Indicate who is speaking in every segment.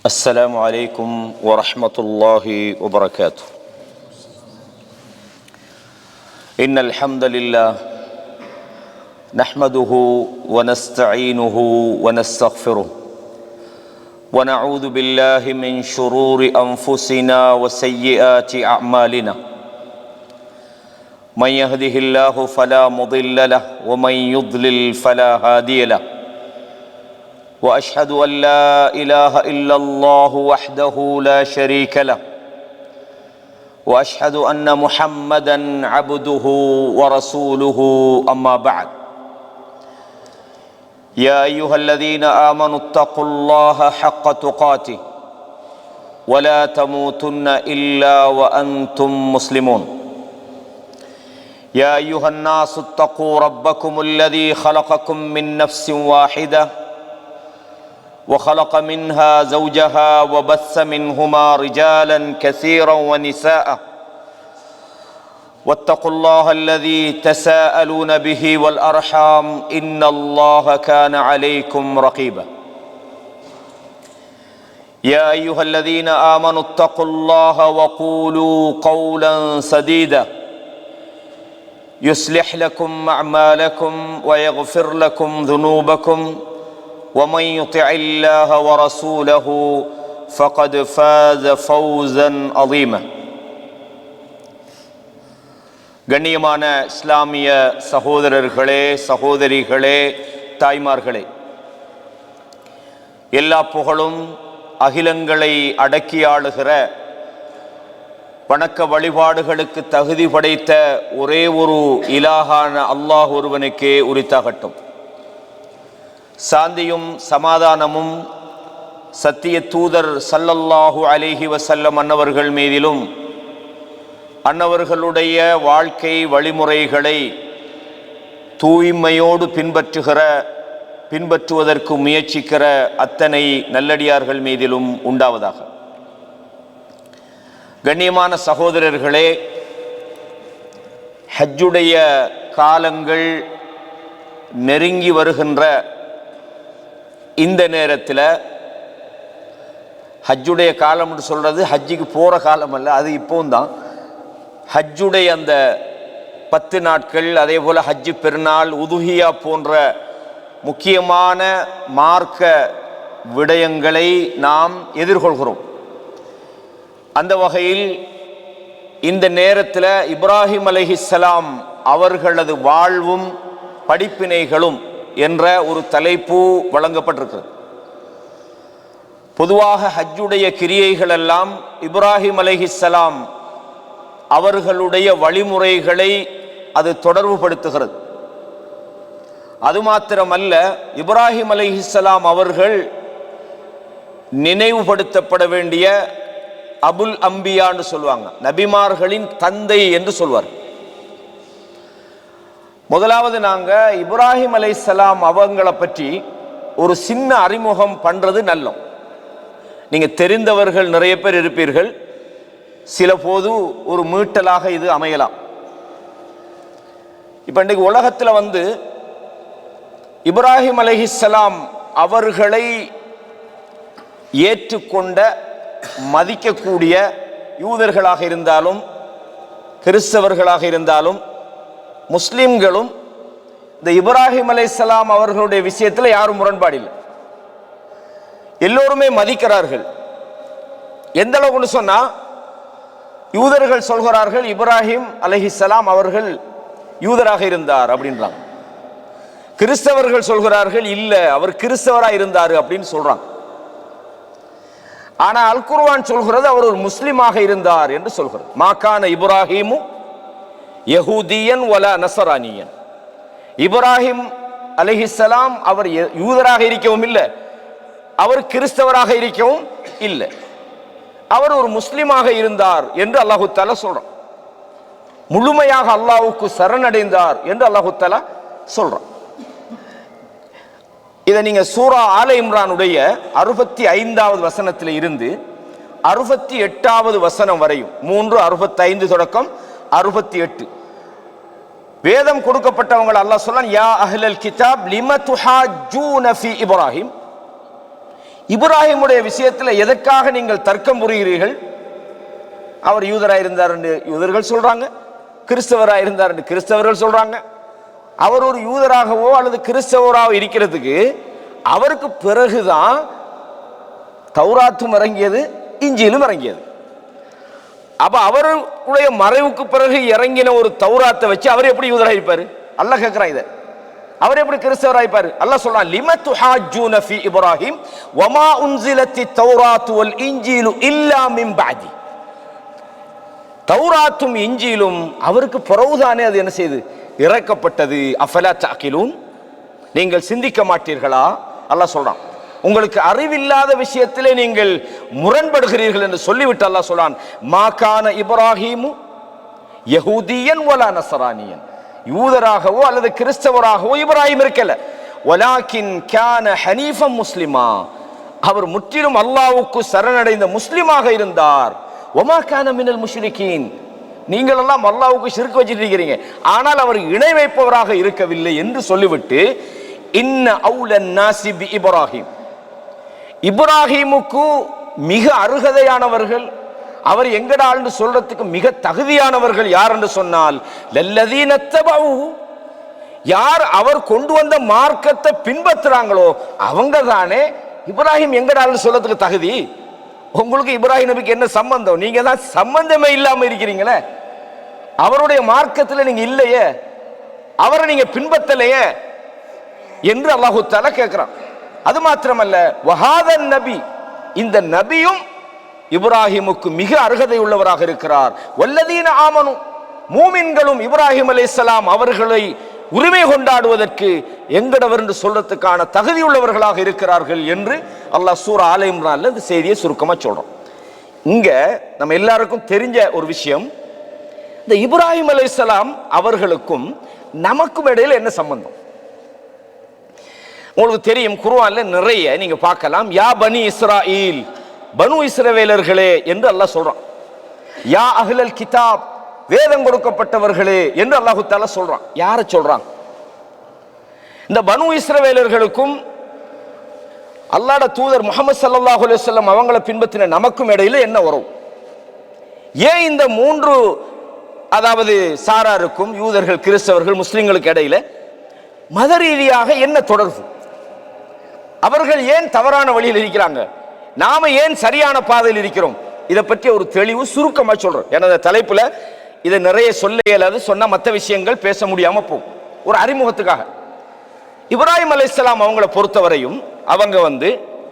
Speaker 1: السلام عليكم ورحمة الله وبركاته. إن الحمد لله نحمده ونستعينه ونستغفره ونعوذ بالله من شرور أنفسنا وسيئات أعمالنا. من يهده الله فلا مضل له ومن يضلل فلا هادي له. وأشهد أن لا إله إلا الله وحده لا شريك له. وأشهد أن محمدًا عبده ورسوله أما بعد. يا أيها الذين آمنوا اتقوا الله حق تقاته ولا تموتن إلا وأنتم مسلمون. يا أيها الناس اتقوا ربكم الذي خلقكم من نفس واحدة وخلق منها زوجها وبث منهما رجالا كثيرا ونساء واتقوا الله الذي تساءلون به والأرحام إن الله كان عليكم رقيبا. يا أيها الذين آمنوا اتقوا الله وقولوا قولا سديدا يصلح لكم أعمالكم ويغفر لكم ذنوبكم ومن يطع الله ورسوله فقد فاز فوزا عظيما. கண்ணியமான இஸ்லாமிய சகோதரர்களே, சகோதரிகளே, தாய்மார்களே, எல்லா புகழும் அகிலங்களை அடக்கி ஆளுகிற வணக்க வழிபாடுகளுக்கு தகுதி படைத்த ஒரே ஒரு இலாகான அல்லாஹ் ஒருவனுக்கே உரித்தாகட்டும். சாந்தியும் சமாதானமும் சத்திய தூதர் ஸல்லல்லாஹு அலைஹி வஸல்லம் அன்னவர்கள் மீதிலும் அன்னவர்களுடைய வாழ்க்கை வழிமுறைகளை தூய்மையோடு பின்பற்றுவதற்கு முயற்சிக்கிற அத்தனை நல்லடியார்கள் மீதிலும் உண்டாவதாக. கண்ணியமான சகோதரர்களே, ஹஜ்ஜுடைய காலங்கள் நெருங்கி வருகின்ற இந்த நேரத்தில், ஹஜ்ஜுடைய காலம்னு சொல்கிறது ஹஜ்ஜுக்கு போகிற காலம் அல்ல, அது இப்போவும் தான். ஹஜ்ஜுடைய அந்த 10 நாட்கள், அதே போல் ஹஜ்ஜு பெருநாள், உதுஹியா போன்ற முக்கியமான மார்க்க விடயங்களை நாம் எதிர்கொள்கிறோம். அந்த வகையில் இந்த நேரத்தில் இப்ராஹிம் அலைஹிஸ்ஸலாம் அவர்களது வாழ்வும் படிப்பினைகளும் என்ற ஒரு தலைப்பு வழங்கப்பட்டிருக்கிறது. பொதுவாக ஹஜ்ஜுடைய கிரியைகள் எல்லாம் இப்ராஹிம் அலைஹிஸ்ஸலாம் அவர்களுடைய வழிமுறைகளை அது தொடர்பு படுத்துகிறது. அது மாத்திரமல்ல, இப்ராஹிம் அலைஹிஸ்ஸலாம் அவர்கள் நினைவுபடுத்தப்பட வேண்டிய அபுல் அம்பியான்னு சொல்லுவாங்க, நபிமார்களின் தந்தை என்று சொல்வார். முதலாவது நாங்கள் இப்ராஹிம் அலைஹிஸ்ஸலாம் அவங்களை பற்றி ஒரு சின்ன அறிமுகம் பண்ணுறது நல்லோம். நீங்கள் தெரிந்தவர்கள் நிறைய பேர் இருப்பீர்கள், சில போது ஒரு மீட்டலாக இது அமையலாம். இப்போ இன்றைக்கு உலகத்தில் இப்ராஹிம் அலைஹிஸ்ஸலாம் அவர்களை ஏற்றுக்கொண்ட மதிக்கக்கூடிய யூதர்களாக இருந்தாலும் கிறிஸ்தவர்களாக இருந்தாலும் முஸ்லிம்களும் இந்த இப்ராஹிம் அலைஹிஸ்ஸலாம் அவர்களுடைய விஷயத்தில் யாரும் முரண்பாடில்லை, எல்லோருமே மதிக்கிறார்கள். எந்த அளவுக்கு சொன்னா, யூதர்கள் சொல்கிறார்கள் இப்ராஹிம் அலைஹிஸ்ஸலாம் அவர்கள் யூதராக இருந்தார் அப்படின்றாங்க. கிறிஸ்தவர்கள் சொல்கிறார்கள் இல்ல, அவர் கிறிஸ்தவராக இருந்தார் அப்படின்னு சொல்றாங்க. ஆனால் அல் குர்ஆன் சொல்கிறது அவர் ஒரு முஸ்லிமாக இருந்தார் என்று சொல்கிறது. மாகான இப்ராஹிமு யஹூதியன் வலா நஸரானியன். இப்ராஹிம் அலைஹிஸ்ஸலாம் அவர் யூதராக இருக்கவும் இல்லை, அவர் கிறிஸ்தவராக இருக்கவும் இல்லை, அவர் ஒரு முஸ்லிமாக இருந்தார் என்று அல்லாஹு தஆலா சொல்றான். முழுமையாக அல்லாஹ்வுக்கு சரணடைந்தார் என்று அல்லாஹு தஆலா சொல்றான். இதை நீங்க சூரா ஆல இம்ரானுடைய 65வது வசனத்தில் இருந்து 68வது வசனம் வரையும், 3:65 தொடக்கம் 68 வேதம் கொடுக்கப்பட்டவங்க அல்லாஹ் சொல்றான், யா அஹ்லல் கிதாப் லிம துஹாஜூன ஃபீ இப்ராஹிம், இப்ராஹிமுடைய விஷயத்தில் எதற்காக நீங்கள் தர்க்கம் புரிகிறீர்கள்? அவர் யூதராக இருந்தார் என்று யூதர்கள் சொல்றாங்க, கிறிஸ்தவராக இருந்தார் என்று கிறிஸ்தவர்கள் சொல்றாங்க. அவர் ஒரு யூதராகவோ அல்லது கிறிஸ்தவராகவோ இருக்கிறதுக்கு அவருக்கு பிறகுதான் தௌராத்தும் இறங்கியது, இஞ்சிலும் இறங்கியது. அப்ப அவருடைய மறைவுக்கு பிறகு இறங்கின ஒரு தௌராத்தை வச்சு அவர் எப்படி யூதராயிருப்பாரு? அல்லாஹ் கேட்கிறான் இதை. அவர் எப்படி கிறிஸ்தவராயிருப்பாரு? அல்லாஹ் சொல்றான், லிம துஹாஜூன ஃபீ இப்ராஹிம் வமா உன்சிலத்தி தௌராத்து வல் இன்ஜீலு இல்லா மின் பஅதி. தௌராத்தும் இஞ்சிலும் அவருக்கு பிறகுதானே அது என்ன செய்து இறக்கப்பட்டது. அஃபலா தஅகிலூன், நீங்கள் சிந்திக்க மாட்டீர்களா? அல்லாஹ் சொல்றான், உங்களுக்கு அறிவில்லாத விஷயத்திலே நீங்கள் முரண்படுகிறீர்கள் என்று சொல்லிவிட்டு அல்லாஹ் சொல்றான், மா கான இப்ராஹீமு யஹூதியன் வலா நஸரானியன், யூதராகவோ அல்லது கிறிஸ்தவராகவோ இப்ராஹிம் இருக்கல. வலாக்கின் கான ஹனீஃபம் முஸ்லிமா, அவர் முற்றிலும் அல்லாஹ்வுக்கு சரணடைந்த முஸ்லிமாக இருந்தார். வமா கான மினல் முஷ்ரிகீன், நீங்கள் எல்லாம் அல்லாஹ்வுக்கு ஷிர்க் வச்சிட்டு இருக்கிறீங்க, ஆனால் அவர் இணை வைப்பவராக இருக்கவில்லை என்று சொல்லிவிட்டு, இன்ன அவுலன் நாசி பி இப்ராஹிம், இப்ராஹிமுக்கு மிக அருகதையானவர்கள், அவர் எங்கட ஆள்னு சொல்றதுக்கு மிக தகுதியானவர்கள் யார் என்று சொன்னால் லல்லதீன தபஉ, யார் அவர் கொண்டு வந்த மார்க்கத்தை பின்பற்றுறாங்களோ அவங்க தானே இப்ராஹிம் எங்கட ஆள்னு சொல்றதுக்கு தகுதி. உங்களுக்கு இப்ராஹிம் நபிக்கு என்ன சம்பந்தம்? நீங்க தான் சம்பந்தமே இல்லாம இருக்கிறீங்களே, அவருடைய மார்க்கத்தில் நீங்க இல்லையே, அவரை நீங்க பின்பற்றலையே என்று அல்லாஹு தஆலா கேட்கிறான். அது மாத்திரமல்ல, வஹாதன் நபி, இந்த நபியும் இப்ராஹிமுக்கு மிக அருகதை உள்ளவராக இருக்கிறார். வல்லதீன ஆமனு, மூமின்களும் இப்ராஹிம் அலைஹிஸ்ஸலாம் அவர்களை உரிமை கொண்டாடுவதற்கு எங்கடவர் என்று சொல்றதுக்கான தகுதி உள்ளவர்களாக இருக்கிறார்கள் என்று அல்லாஹ் சூரா ஆல இம்ரான்ல இந்த செய்தியை சுருக்கமா சொல்றோம். இங்க நம்ம எல்லாருக்கும் தெரிஞ்ச ஒரு விஷயம், இந்த இப்ராஹிம் அலைஹிஸ்ஸலாம் அவர்களுக்கும் நமக்கும் இடையில என்ன சம்பந்தம்? உங்களுக்கு தெரியும், குர்ஆன்ல நிறைய நீங்க பார்க்கலாம், யா பனி இஸ்ராயில், பனு இஸ்ரவேலர்களே என்று அல்லாஹ் சொல்றான். யா அஹ்லல் கிதாப், வேதம் கொடுக்கப்பட்டவர்களே என்று அல்லாஹு தஆலா சொல்றான். யாரை சொல்றான்? இந்த பனு இஸ்ரவேலர்களுக்கும் அல்லாஹ்வுடைய தூதர் முஹம்மது ஸல்லல்லாஹு அலைஹி வஸல்லம் அவங்களை பின்பற்றின நமக்கும் இடையில என்ன உறவு? ஏன் இந்த மூன்று, அதாவது சாராருக்கும், யூதர்கள், கிறிஸ்தவர்கள், முஸ்லிம்களுக்கு இடையில மத ரீதியாக என்ன தொடர்பு? அவர்கள் ஏன் தவறான வழியில் இருக்கிறாங்க, நாம ஏன் சரியான பாதையில் இருக்கிறோம்? இதை பற்றி ஒரு தெளிவு சுருக்கமா சொல்றோம். எனது தலைப்புல இதை நிறைய சொல்ல இயலாது, சொன்னா மற்ற விஷயங்கள் பேச முடியாம போகும். ஒரு அறிமுகத்துக்காக, இப்ராஹிம் அலைஹிஸ்ஸலாம் அவங்களை பொறுத்தவரையும் அவங்க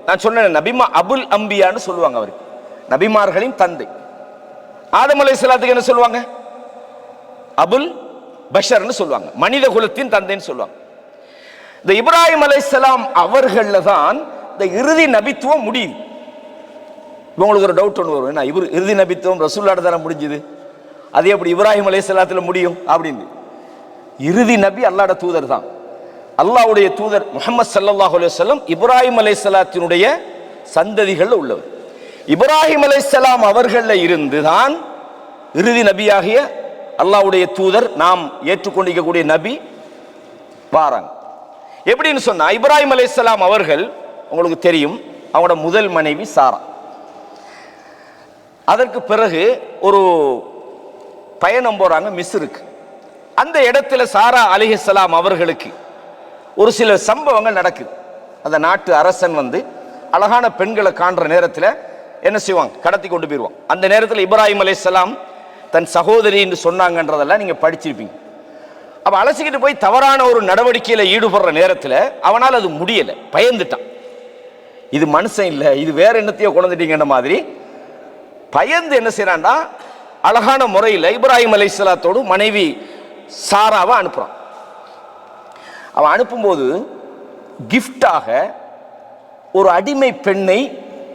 Speaker 1: நான் சொன்ன நபிமா அபுல் அம்பியான்னு சொல்லுவாங்க. அவருக்கு நபிமார்களின் தந்தை. ஆதம் அலைஹிஸ்ஸலாத்துக்கு என்ன சொல்லுவாங்க? அபுல் பஷர்னு சொல்லுவாங்க, மனித குலத்தின் தந்தைன்னு சொல்லுவாங்க. இந்த இப்ராஹிம் அலைஹிஸ்ஸலாம் அவர்கள்ல தான் இந்த இறுதி நபித்துவம் முடியுது. உங்களுக்கு ஒரு டவுட் ஒன்று வரும், இவர் இறுதி நபித்துவம் ரசூலுல்லாஹ் தான முடிஞ்சது, அது எப்படி இப்ராஹிம் அலைஹிஸ்ஸலாத்துல முடியும் அப்படின்னு? இறுதி நபி அல்லாஹ்வுடைய தூதர் தான். அல்லாஹ்வுடைய தூதர் முஹம்மது ஸல்லல்லாஹு அலைஹி வஸல்லம் இப்ராஹிம் அலைஹிஸ்ஸலாத்தினுடைய சந்ததிகள் உள்ளவர். இப்ராஹிம் அலைஹிஸ்ஸலாம் அவர்கள்ல இருந்து தான் இறுதி நபியாகிய அல்லாஹ்வுடைய தூதர், நாம் ஏற்றுக்கொண்டிருக்கக்கூடிய நபி வாராங்க. எப்படின்னு சொன்னா, இப்ராஹிம் அலைஹிஸ்ஸலாம் அவர்கள் உங்களுக்கு தெரியும், அவங்களோட முதல் மனைவி சாரா. அதற்கு பிறகு ஒரு பயணம் போறாங்க மிஸ்ருக்கு. அந்த இடத்துல சாரா அலைஹிஸ்ஸலாம் அவர்களுக்கு ஒரு சில சம்பவங்கள் நடக்குது. அந்த நாட்டு அரசன் அழகான பெண்களை காண்ற நேரத்தில் என்ன செய்வாங்க? கடத்தி கொண்டு போயிடுவான். அந்த நேரத்தில் இப்ராஹிம் அலைஹிஸ்ஸலாம் தன் சகோதரி என்று சொன்னாங்கன்றதெல்லாம் நீங்க படிச்சிருப்பீங்க. அப்ப அலசிக்கிட்டு போய் தவறான ஒரு நடவடிக்கையில ஈடுபடுற நேரத்தில் அவனால் அது முடியல, பயந்துட்டான். இது மனுஷன் இல்லை, இது வேற என்னத்தையோ கொண்டுட்டீங்கன்ற மாதிரி பயந்து என்ன செய்யறான்டா, அழகான முறையில் இப்ராஹிம் அலைஹிஸ்ஸலாத்தோடு மனைவி சாராவை அனுப்புறான். அவன் அனுப்பும்போது கிஃப்டாக ஒரு அடிமை பெண்ணை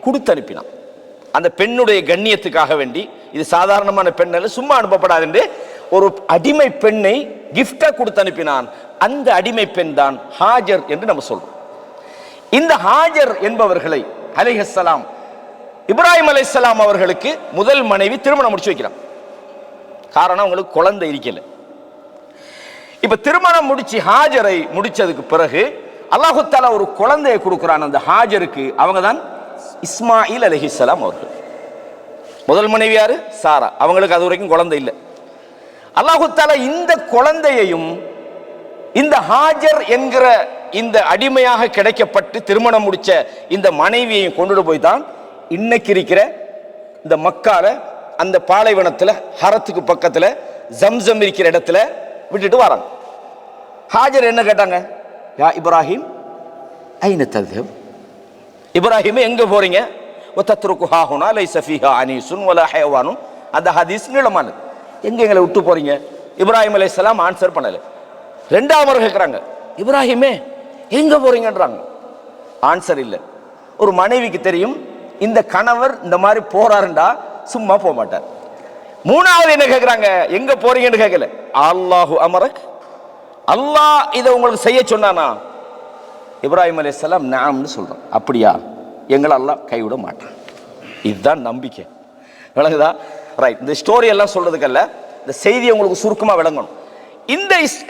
Speaker 1: கொடுத்து அனுப்பினான். அந்த பெண்ணுடைய கண்ணியத்துக்காக வேண்டி, இது சாதாரணமான பெண் அல்ல, சும்மா அனுப்பப்படாது என்று ஒரு அடிமை பெண்ணை கிஃப்டா கொடுத்து அனுப்பினான். அந்த அடிமை பெண் தான் ஹாஜர் என்று நம்ம சொல்றோம். இந்த ஹாஜர் என்பவர்களை அலைஹிஸ்ஸலாம் இப்ராஹிம் அலைஹிஸ்ஸலாம் அவர்களுக்கு முதல் மனைவி திருமணம் முடிச்சு வைக்கிறான். காரணம், அவங்களுக்கு குழந்தை இருக்கல. இப்ப திருமணம் முடிச்சு ஹாஜரை முடிச்சதுக்கு பிறகு அல்லாஹு தஆலா ஒரு குழந்தையை கொடுக்கிறான் அந்த ஹாஜருக்கு. அவங்க தான் இஸ்மாயில் அலைஹிஸ்ஸலாம் அவர்கள். முதல் மனைவி யாரு? சாரா. அவங்களுக்கு அது வரைக்கும் குழந்தை இல்லை. அல்லாஹு தஆலா இந்த குழந்தையையும் இந்த ஹாஜர் என்கிற இந்த அடிமையாக கிடைக்கப்பட்டு திருமணம் முடிச்ச இந்த மனைவியையும் கொண்டுட்டு போய் தான் இன்னைக்கு இருக்கிற இந்த மக்கால அந்த பாலைவனத்தில் ஹரத்துக்கு பக்கத்தில் ஜம்சம் இருக்கிற இடத்துல விட்டுட்டு வராங்க. ஹாஜர் என்ன கேட்டாங்க? யா இப்ராஹிம் ஐன தذهب, இப்ராஹிம் எங்க போறீங்க? வதத்ருக்கு ஹாஹுனா லைஸ ஃபீஹா அனீசுன் வலா ஹயவானுன். அந்த ஹதீஸ் நீளமானது. எங்க எங்களை விட்டு போறீங்க? இப்ராஹிம் அலைஹிஸ்ஸலாம் ஆன்சர் பண்ணல. ரெண்டாவது கேட்குறாங்க, இப்ராஹிமே எங்க போறீங்கன்றாங்க. ஆன்சர் இல்லை. ஒரு மனைவிக்கு தெரியும் இந்த கணவர் இந்த மாதிரி போறாருண்டா சும்மா போக மாட்டார். மூணாவது என்ன கேட்குறாங்க? எங்க போறீங்கன்னு கேட்கல. அல்லாஹு அமரக், அல்லாஹ் இதை உங்களுக்கு செய்ய சொன்னானா? இப்ராஹிம் அலைஹிஸ்ஸலாம் நாம்னு சொல்றான். அப்படியா? எங்களை அல்லாஹ் கைவிட மாட்டான். இதுதான் நம்பிக்கை. விளங்குதா? ரைட். இந்த ஸ்டோரி எல்லாம் சொல்றதுக்கல்ல, இந்த செய்தி உங்களுக்கு சுருக்கமா விளங்கணும்.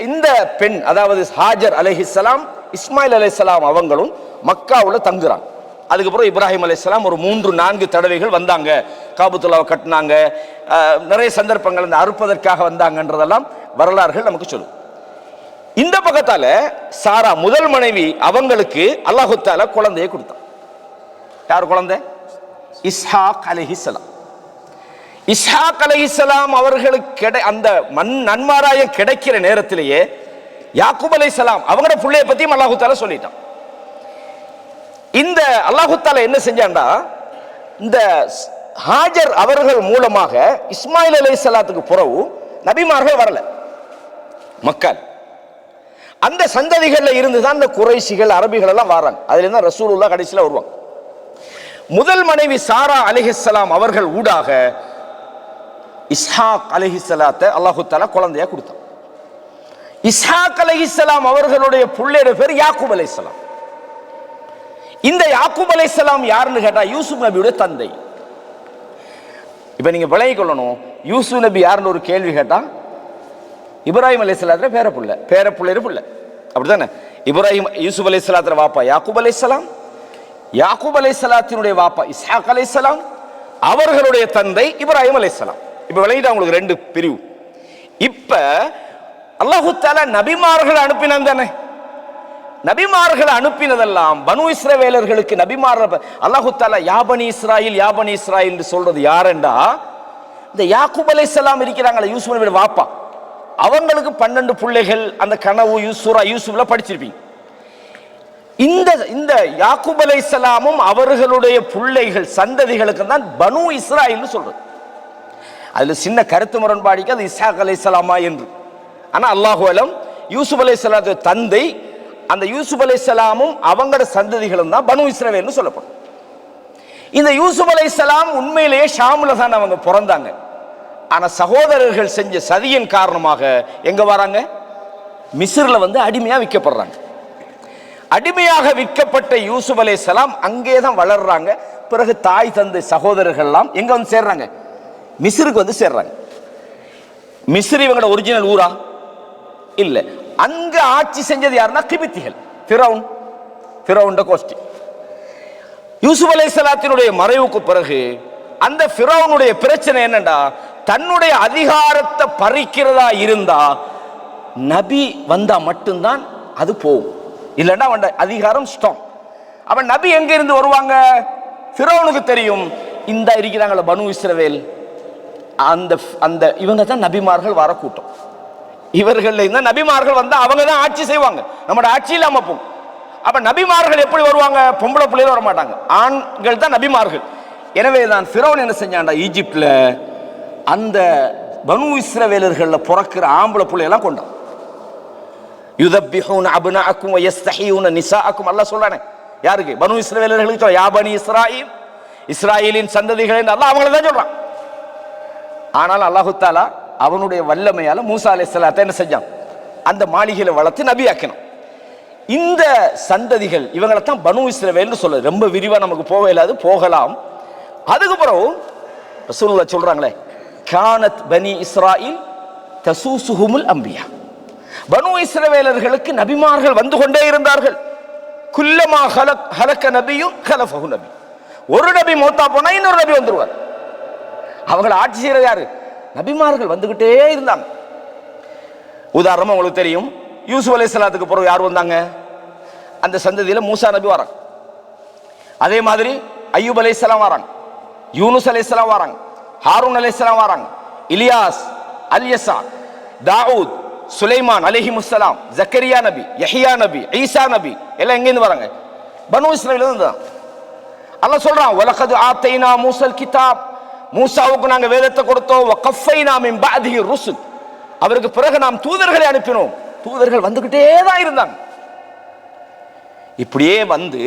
Speaker 1: இந்த பெண், அதாவது ஹாஜர் அலைஹிஸ்ஸலாம் இஸ்மாயில் அலைஹிஸ்ஸலாம் அவங்களும் மக்காவில் தங்குறாங்க. அதுக்கப்புறம் இப்ராஹிம் அலைஹிஸ்ஸலாம் ஒரு 3-4 தடவைகள் வந்தாங்க, காபத்துல்லாவை கட்டினாங்க, நிறைய சந்தர்ப்பங்கள் இந்த அறுப்பதற்காக வந்தாங்கன்றதெல்லாம் வரலாறுகள் நமக்கு சொல்லும். இந்த பக்கத்தால சாரா முதல் மனைவி அவங்களுக்கு அல்லாஹு தஆலா குழந்தையை கொடுத்தான். யார் குழந்தை? இஸ்ஹாக் அலைஹிஸ்ஸலாம். இஸ்ஹாக் அலைஹிஸ்ஸலாம் அவர்களுக்கு அந்த நன்மாராயம் கிடைக்கிற நேரத்திலேயே யாக்கூப் அலைஹிஸ்ஸலாம் அவங்களோட பிள்ளையை பத்தியும் அல்லாஹு தஆலா சொல்லிட்டான். இந்த அல்லாஹு தஆலா என்ன செஞ்சான்டா, இந்த ஹாஜர் அவர்கள் மூலமாக இஸ்மாயில் அலைஹிஸ்ஸலாத்துக்கு பிறகு நபிமார்கள் வரல மக்கள். அந்த சந்ததிகளில் இருந்துதான் இந்த குறைஷிகள் அரபிகள் எல்லாம் வராங்க. அதுல இருந்தா ரசூலுல்லாஹ் கடைசியில் வருவாங்க. முதல் மனைவி சாரா அலைஹிஸ்ஸலாம் அவர்கள் ஊடாக இஸ்ஹாக் அலைஹிஸ்ஸலாத்தை அல்லாஹு தஆலா குழந்தையா கொடுத்தான். இஸ்ஹாக் அலைஹிஸ்ஸலாம் அவர்களுடைய பிள்ளையோட பேர் யாக்கூப் அலைஹிஸ்ஸலாம். இந்த யாக்கூப் அலைஹிஸ்ஸலாம் யாருன்னு கேட்டா யூசுப் நபியுடைய தந்தை. இப்ப நீங்க விளங்கிக் கொள்ளணும், யூசுப் நபி யாருன்னு ஒரு கேள்வி கேட்டா இப்ராஹிம் அலைஹிஸ்ஸலாத்துல பேரப்புள்ள புள்ள, அப்படித்தானே? இப்ராஹிம் யூசுப் அலைஹிஸ்ஸலாத்துல வாப்பா யாக்கூப் அலைஹிஸ்ஸலாம், யாக்கூப் அலைஹிஸ்ஸலாத்தினுடைய வாப்பா இஸ்ஹாக் அலைஹிஸ்ஸலாம், அவர்களுடைய தந்தை இப்ராஹிம் அலைஹிஸ்ஸலாம். இப்ப விளங்கிட்டா உங்களுக்கு 2 பிரிவு. இப்ப அல்லாஹு தஆலா நபிமார்கள் அனுப்பினான் தானே. நபிமார்கள் அனுப்பினதெல்லாம் பனு இஸ்ரவேலர்களுக்கு நபிமார்கள் அல்லாஹு தஆலா யா பனி இஸ்ராயில் யா பனி இஸ்ராயில் என்று சொல்றது யாரெண்டா, இந்த யாக்கூப் அலைஹிஸ்ஸலாம் இருக்கிறாங்களே யூசுப் நபியோட வாப்பா, அவங்களுக்கு 12 பிள்ளைகள். அந்த கனவு யூசுப்ல படிச்சிருப்பீங்க. இந்த யாக்கூப் அலைஹிஸ்ஸலாமும் அவர்களுடைய பிள்ளைகள் சந்ததிகளுக்கு தான் பனு இஸ்ராயில் சொல்றது. அதுல சின்ன கருத்து முரண்பாடிக்கு அது இஸ்ஹாக் அலைஹிஸ்ஸலாமா என்று. ஆனா அல்லாஹு அலம் யூசுப் அலைஹிஸ்ஸலாத்து தந்தை, அந்த யூசுப் அலைஹிஸ்ஸலாமும் அவங்களோட சந்ததிகளும் தான் பனு இஸ்ரவேல்னு சொல்லப்படும். இந்த யூசுப் அலைஹிஸ்ஸலாம் உண்மையிலேயே ஷாம்ல தான் அவங்க பிறந்தாங்க. ஆனா சகோதரர்கள் செஞ்ச சதியின் காரணமாக எங்க வராங்க? மிஸ்ர்ல அடிமையா விற்கப்படுறாங்க. அடிமையாக விற்கப்பட்ட யூசுப் அலைஹிஸ்ஸலாம் அங்கேதான் வளர்றாங்க. பிறகு தாய் தந்தை சகோதரர்கள் எல்லாம் எங்க சேர்றாங்க? மிஸ்ருக்கு சேர்றாங்க. மிஸ்ர் இவங்களோட ஒரிஜினல் ஊரா இல்ல. அங்க ஆட்சி செஞ்சது யாருன்னா கிபித்திகள், ஃபிரௌன் கோஷ்டி. யூசுப் அலைஹிஸ்ஸலாத்தினுடைய மறைவுக்கு பிறகு அந்த ஃபிரௌனுடைய பிரச்சனை என்னண்டா, தன்னுடைய அதிகாரத்தை பறிக்கிறதா இருந்தா நபி வந்தா மட்டும்தான் அது போகும், இல்லைன்னா அதிகாரம் ஸ்ட்ராங். அவன் நபி எங்க இருந்து வருவாங்க? ஃபிரௌனுக்கு தெரியும் இந்த இருக்கிறாங்கள பனு இஸ்ரவேல், அந்த இவங்க தான் நபிமார்கள் வர கூட்டம். இவர்கள் நபிமார்கள் வந்தா அவங்க தான் ஆட்சி செய்வாங்க, நம்மளோட ஆட்சி இல்லாம போகும். அப்ப நபிமார்கள் எப்படி வருவாங்க? பொம்பளை பிள்ளைகள் வர மாட்டாங்க, ஆண்கள் தான் நபிமார்கள். எனவே தான் ஃபிரௌன் என்ன செஞ்சாண்டா, ஈஜிப்ட்ல அந்த பனு இஸ்ரவேலர்கள்ல பிறக்கிற ஆம்பளை பிள்ளையெல்லாம் கொண்டான். யுதப்பிஹூன அப்னாஅக்கும் வயஸ்தஹீயூன நிசாஅக்கும். அல்லாஹ் சொல்றானே யாருக்கு? பனு இஸ்ரவேலர்களுக்கு. யா பனி இஸ்ராயீல், இஸ்ராயேலின் சந்ததிகள் என்று அல்லாஹ் அவங்கள தான் சொல்றான். ஆனால் அல்லாஹு தஆலா அவனுடைய வல்லமையால மூசா அலைஹிஸ்ஸலாத்தை என்ன செஞ்சான்? அந்த மாளிகையில வளர்த்து நபி ஆக்கினான். இந்த சந்ததிகள் இவங்களை தான் பனு இஸ்ரவேல்னு சொல்லுது. ரொம்ப விரிவா நமக்கு போக இல்லாது, போகலாம். அதுக்கு பிறகு ரசூலுல்லாஹ் சொல்றாங்களே, கானத் பனி இஸ்ராயில் தசூசுஹுமுல் அம்பியா. பனு இஸ்ரவேலர்களுக்கு நபிமார்கள் வந்து கொண்டே இருந்தார்கள். குல்லமா ஹலக்க நபியும் ஹலஃபஹு நபி. ஒரு நபி மௌத்தா போனா இன்னொரு நபி வந்துருவார். அவங்களை ஆட்சி செய்யறது யாரு? நபிமார்கள் வந்துகிட்டே இருந்தாங்க. உதாரணமா உங்களுக்கு தெரியும், யூசுப் அலைஹிஸ்ஸலாத்துக்கு பிறகு யார் வந்தாங்க? அந்த சந்ததியில மூசா நபி வராங்க. அதே மாதிரி அய்யூப் அலைஹிஸ்ஸலாம் வராங்க, யூனுஸ் அலைஹிஸ்ஸலாம் வராங்க, ஹாரூன் அலைஹிஸ்ஸலாம் வராங்க, இலியாஸ், அல்யசா, தாவூத், சுலைமான் அலைஹிமுஸ்ஸலாம், ஜக்கரியா நபி, யஹ்யா நபி, ஈசா நபி எல்லாம் எங்க இருந்து வராங்க? பனூ இஸ்ராயீல்ல இருந்து தான். அல்லாஹ் சொல்றான், வலகத் ஆத்தைனா மூஸல் கிதாப், மூசாவுக்கு நாங்க வேதத்தை கொடுத்தோம், வகஃபைனா மின் பஅதிஹி ருசுல், அவருக்கு பிறகு நாம் தூதர்களை அனுப்பினோம். தூதர்கள் வந்துகிட்டே தான் இருந்தாங்க. இப்படியே வந்து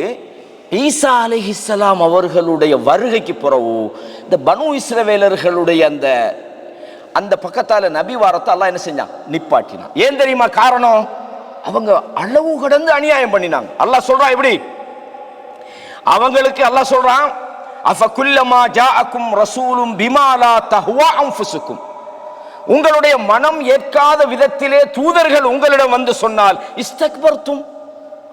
Speaker 1: ஈசா அலைஹிஸ்ஸலாம் அவர்களுடைய வருகைக்கு பிறகு இந்த பனூ இஸ்ரவேலர்களுடைய அந்த அந்த பக்கத்தால நபி வாரத்தை அல்லாஹ் என்ன செஞ்சான்? நிப்பாட்டினான். ஏன் தெரியுமா காரணம்? அவங்க அளவு கடந்து அநியாயம் பண்ணினாங்க. அல்லாஹ் சொல்றான் இப்படி, அவங்களுக்கு அல்லாஹ் சொல்றான், அஃபகுல்லமா ஜாஅக்கும் ரசூலும் பிமா லா தஹ்வா அன்ஃபுசுக்கும், உங்களுடைய மனம் ஏற்காத விதத்திலே தூதர்கள் உங்களிடம் வந்து சொன்னால் இஸ்தக்பர்தும்,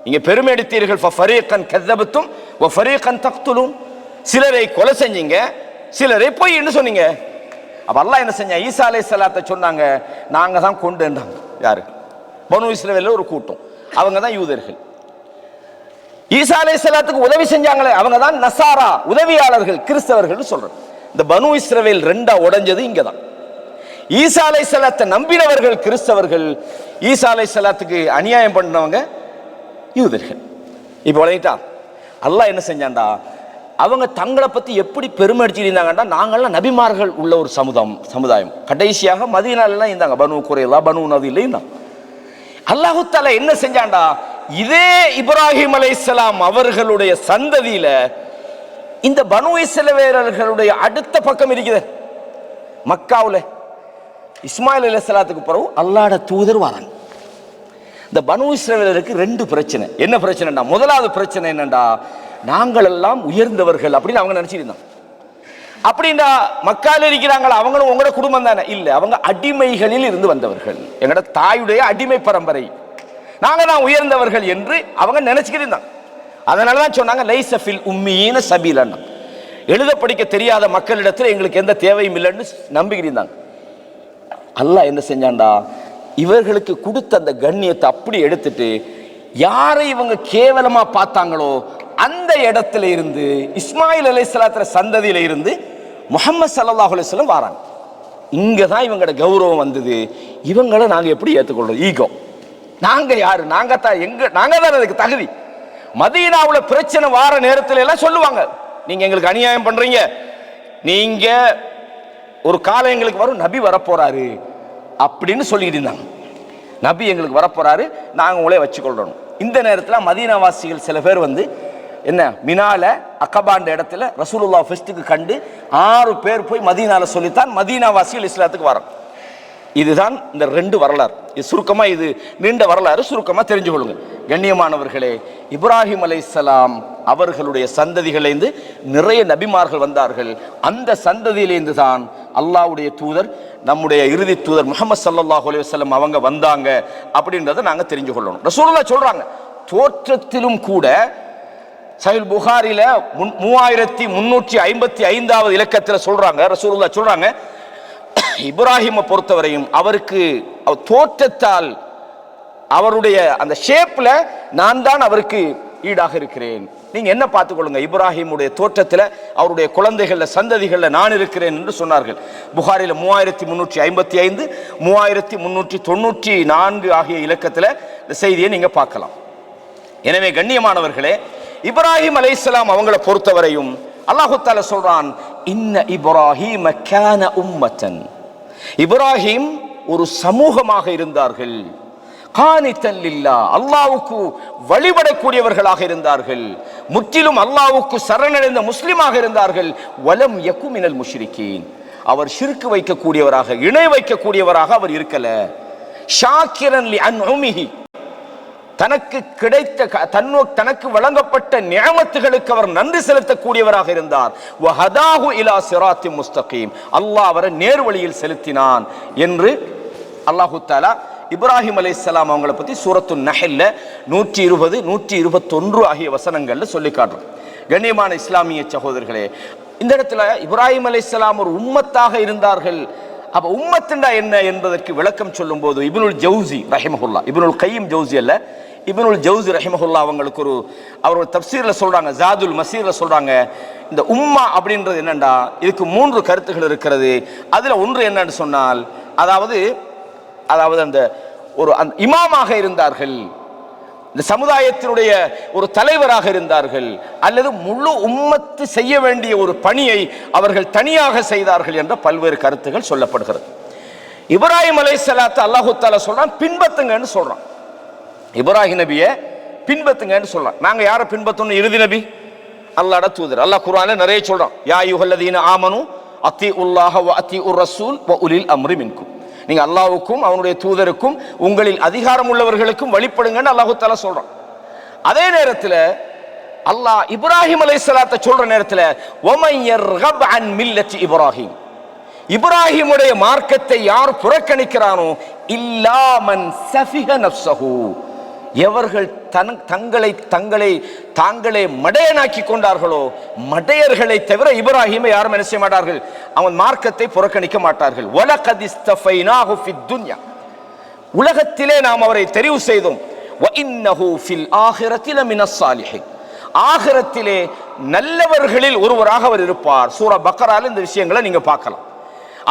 Speaker 1: நீங்க பெருமை எடுத்தீர்கள், ஃபரீகன் கذبتم வஃபரீகன் தக்துலும், சிலரை கொலை செஞ்சீங்க, சிலரை பொய் என்று சொன்னீங்க. அப்ப அல்லாஹ் என்ன செஞ்சா? ஈசா அலைஹிஸ்ஸலாத்தை சொன்னாங்க, நாங்க தான் கொண்டு வந்தாங்க. யாரு? பனூ இஸ்ரவேல்ல ஒரு கூட்டம், அவங்க தான் யூதர்கள். ஈசா அலைஹிஸ்ஸலாத்துக்கு உதவி செஞ்சாங்களே, அவங்க தான் நசாரா, உதவியாளர்கள், கிறிஸ்தவர்கள் சொல்றோம். இந்த பனூ இஸ்ரவேல் ரெண்டா உடைஞ்சது இங்கதான். ஈசா அலைஹிஸ்ஸலாத்தை நம்பினவர்கள் கிறிஸ்தவர்கள், ஈசா அலைஹிஸ்ஸலாத்துக்கு அநியாயம் பண்ணவங்க யூதர்கள். இப்ப வளையிட்டா அல்லாஹ் என்ன செஞ்சான்டா? அவங்க தங்களை பத்தி எப்படி பெருமை அடிச்சிருந்தாங்கடா, நாங்கள்லாம் நபிமார்கள் உள்ள ஒரு சமுதாயம். கடைசியாக மதீனால இருந்தாங்க, பனூ குறைலா, பனூ நதீர்ல இருந்தாங்க. அல்லாஹ் தஆலா என்ன செஞ்சான்டா? இதே இப்ராஹிம் அலைஹிஸ்ஸலாம் அவர்களுடைய சந்ததியில இந்த பனூ இஸ்ரவேலர்களுடைய அடுத்த பக்கம் இருக்குது மக்காவுல, இஸ்மாயில் அலைஹிஸ்ஸலாத்துக்கு பிறகு அல்லாஹ்வுடைய தூதர் வராங்க. இந்த பனூ இஸ்ரவேலருக்கு ரெண்டு பிரச்சனை. என்ன பிரச்சனைடா? முதலாவது பிரச்சனை என்னண்டா, நாங்கள் எல்லாம் உயர்ந்தவர்கள் அப்படின்னு அவங்க நினைச்சிருந்தாங்க. அப்படின்னா மக்கால இருக்கிறாங்களா, அவங்களும் உங்களோட குடும்பம் தானே? இல்ல, அவங்க அடிமைகளில் இருந்து வந்தவர்கள், எங்களோட தாயுடைய அடிமை பரம்பரை, நாங்க தான் உயர்ந்தவர்கள் என்று அவங்க நினைச்சுக்கிட்டு. அதனாலதான் சொன்னாங்க லைஸ ஃபில் உம்மீன சபீலன், எழுத படிக்க தெரியாத மக்களிடத்தில் எங்களுக்கு எந்த தேவையும் இல்லைன்னு நம்பிக்கிட்டு. அல்லாஹ் என்ன செஞ்சான்டா? இவர்களுக்கு கொடுத்த அந்த கண்ணியத்தை அப்படி எடுத்துட்டு, யாரை இவங்க கேவலமா பார்த்தாங்களோ அந்த இடத்துல இருந்து இஸ்மாயில் அலைஹிஸ்ஸலாத்து சந்ததியில இருந்து முஹம்மது ஸல்லல்லாஹு அலைஹி வஸல்லம் வராங்க. இங்கதான் இவங்களோட கௌரவம் வந்தது. இவங்களை நாங்க எப்படி ஏற்றுக்கொள்றோம்? ஈகோ. நாங்க யாரு? நாங்க தான் அதுக்கு தகுதி. மதீனாவுல பிரச்சனை வார நேரத்துல எல்லாம் சொல்லுவாங்க, நீங்க எங்களுக்கு அநியாயம் பண்றீங்க, நீங்க ஒரு காலம் எங்களுக்கு வரும், நபி வரப்போறாரு அப்படின்னு சொல்லிட்டு இருந்தாங்க. நபி எங்களுக்கு வரப்போறாரு, நாங்க உங்களே வச்சுக்கொள்றோம். இந்த நேரத்தில் மதீனாவாசிகள் சில பேர் வந்து என்ன, மினால அக்கபாண்ட இடத்துல ரசூலுல்லாஹ் ஃபெஸ்ட்டுக்கு கண்டு 6 பேர் போய் மதீனால சொல்லித்தான் மதீனாவாசிகள் இஸ்லாத்துக்கு வரோம். இதுதான் இந்த ரெண்டு வரலாறு. இது சுருக்கமா, இது நீண்ட வரலாறு, சுருக்கமா தெரிஞ்சு கொள்ளுங்க. கண்ணியமானவர்களே, இப்ராஹிம் அலைஹிஸ்ஸலாம் அவர்களுடைய சந்ததிகளிலிருந்து நிறைய நபிமார்கள் வந்தார்கள். அந்த சந்ததியிலிருந்து தான் அல்லாஹ்வுடைய தூதர், நம்முடைய இறுதி தூதர் முஹம்மது ஸல்லல்லாஹு அலைஹி வஸல்லம் அவங்க வந்தாங்க அப்படின்றத நாங்க தெரிஞ்சு கொள்ளணும். ரசூலுல்லாஹ் சொல்றாங்க, தோற்றத்திலும் கூட சஹீஹ் புகாரில 3355வது இலக்கத்துல சொல்றாங்க, ரசூலுல்லாஹ் சொல்றாங்க, இப்ராஹிமை பொறுத்தவரையும் அவருக்கு தோற்றத்தால், அவருடைய அந்த ஷேப்ல நான் தான் அவருக்கு ஈடாக இருக்கிறேன். நீங்க என்ன பார்த்துக்கொள்ளுங்க, இப்ராஹிமுடைய தோற்றத்தில் அவருடைய குழந்தைகள்ல சந்ததிகள்ல நான் இருக்கிறேன் என்று சொன்னார்கள். புகாரில 3355 3394 ஆகிய இலக்கத்துல இந்த செய்தியை நீங்க பார்க்கலாம். எனவே கண்ணியமானவர்களே, இப்ராஹிம் அலைஹிஸ்ஸலாம் அவங்களை பொறுத்தவரையும் அல்லாஹ் தஆலா சொல்றான், இன்ன இப்ராஹீம கான உம்மத்தன், இப்ராஹிம் ஒரு சமூகமாக இருந்தார்கள், கானித்தன் லில்லாஹ், அல்லாஹ்வுக்கு வழிபடக்கூடியவர்களாக இருந்தார்கள், முற்றிலும் அல்லாஹ்வுக்கு சரணடைந்த முஸ்லிமாக இருந்தார்கள், வலம் யகு மினல் முஷ்ரிகீன், அவர் ஷிர்க் வைக்கக்கூடியவராக, இணை வைக்கக்கூடியவராக அவர் இருக்கல, ஷாக்கிரன் லி அன்உமிஹி, தனக்கு கிடைத்த தனக்கு வழங்கப்பட்ட நிஅமத்துகளுக்கு அவர் நன்றி செலுத்தக்கூடியவராக இருந்தார், வஹதாஹு இலா சிராத்தின் முஸ்தகீம், அல்லாஹ் அவரை நேர்வழியில் செலுத்தினான் என்று அல்லாஹு தஆலா இப்ராஹிம் அலைஹிஸ்ஸலாம் அவங்களை பத்தி சூரத்துன் நஹ்ல்ல 120 121 ஆகிய வசனங்கள்ல சொல்லி காட்டுறோம். கண்ணியமான இஸ்லாமிய சகோதரர்களே, இந்த இடத்துல இப்ராஹிம் அலைஹிஸ்ஸலாம் ஒரு உம்மத்தாக இருந்தார்கள். அப்ப உம்மத்துண்டா என்ன என்பதற்கு விளக்கம் சொல்லும் போது இப்னுல் ஜௌசி ரஹிமஹுல்லா, இப்னுல் கையிம் ஜௌசி அல்ல, இப்னுல் ஜௌசி ரஹிமஹுல்லா அவங்களுக்கு ஒரு தப்சீர்ல சொல்றாங்க, ஜாதுல் மசீர்ல சொல்றாங்க, இந்த உம்மா அப்படின்றது என்னண்டா, இதுக்கு 3 கருத்துகள் இருக்கிறது. அதுல ஒன்று என்னன்னு சொன்னால், அதாவது அந்த ஒரு இமாமாக இருந்தார்கள், இந்த சமுதாயத்தினுடைய ஒரு தலைவராக இருந்தார்கள், அல்லது முழு உம்மத்து செய்ய வேண்டிய ஒரு பணியை அவர்கள் தனியாக செய்தார்கள் என்ற பல்வேறு கருத்துகள் சொல்லப்படுகிறது. இப்ராஹிம் அலைஹிஸ்ஸலாத்து அல்லாஹ் தஆலா சொல்றான் பின்பற்றுங்கன்னு சொல்றான். இப்ராஹிம் நபியை பின்பற்றுங்கன்னு சொல்றான். நாங்க யாரை பின்பற்றணும்? இறுதி நபி அல்லாஹ்வோட தூதர். அல்லாஹ் குர்ஆன்ல நிறைய சொல்றான், யா அய்யுஹல்லதீன ஆமனு அத்தீஉல்லாஹ வ அத்தீஉர் ரசூல் வ உலில் அம்ரி மின்கும். நீங்க அல்லாஹ்வுக்கும் அவனுடைய தூதருக்கும் உங்களில் அதிகாரம் உள்ளவர்களுக்கும் வழிபடுங்கன்னு அல்லாஹ் தஆலா சொல்றான். அதே நேரத்தில் அல்லாஹ் இப்ராஹிம் அலைஹிஸ்ஸலாத்தை சொல்ற நேரத்தில் வமன் யர்கப் அன் மில்லத்தி இப்ராஹிம், இப்ராஹிமுடைய மார்க்கத்தை யார் புறக்கணிக்கிறானோ, இல்லா மன் சஃபிஹ நஃப்ஸஹு, எவர்கள் தாங்களே மடையனாக்கி கொண்டார்களோ, மடையர்களை தவிர இப்ராஹிமை யாரும் என்ன செய்ய மாட்டார்கள், அவன் மார்க்கத்தை புறக்கணிக்க மாட்டார்கள். வலகத் இஸ்தஃபைனாஹு ஃபித் துன்யா, உலகத்திலே நாம் அவரை தெரிவு செய்தோம். வ இன்னஹு ஃபில் ஆகிரத்தி லமினஸ் சாலிஹீன், ஆகிரத்திலே நல்லவர்களில் ஒருவராக அவர் இருப்பார். சூரா பக்ரால இந்த விஷயங்களை நீங்க பார்க்கலாம்.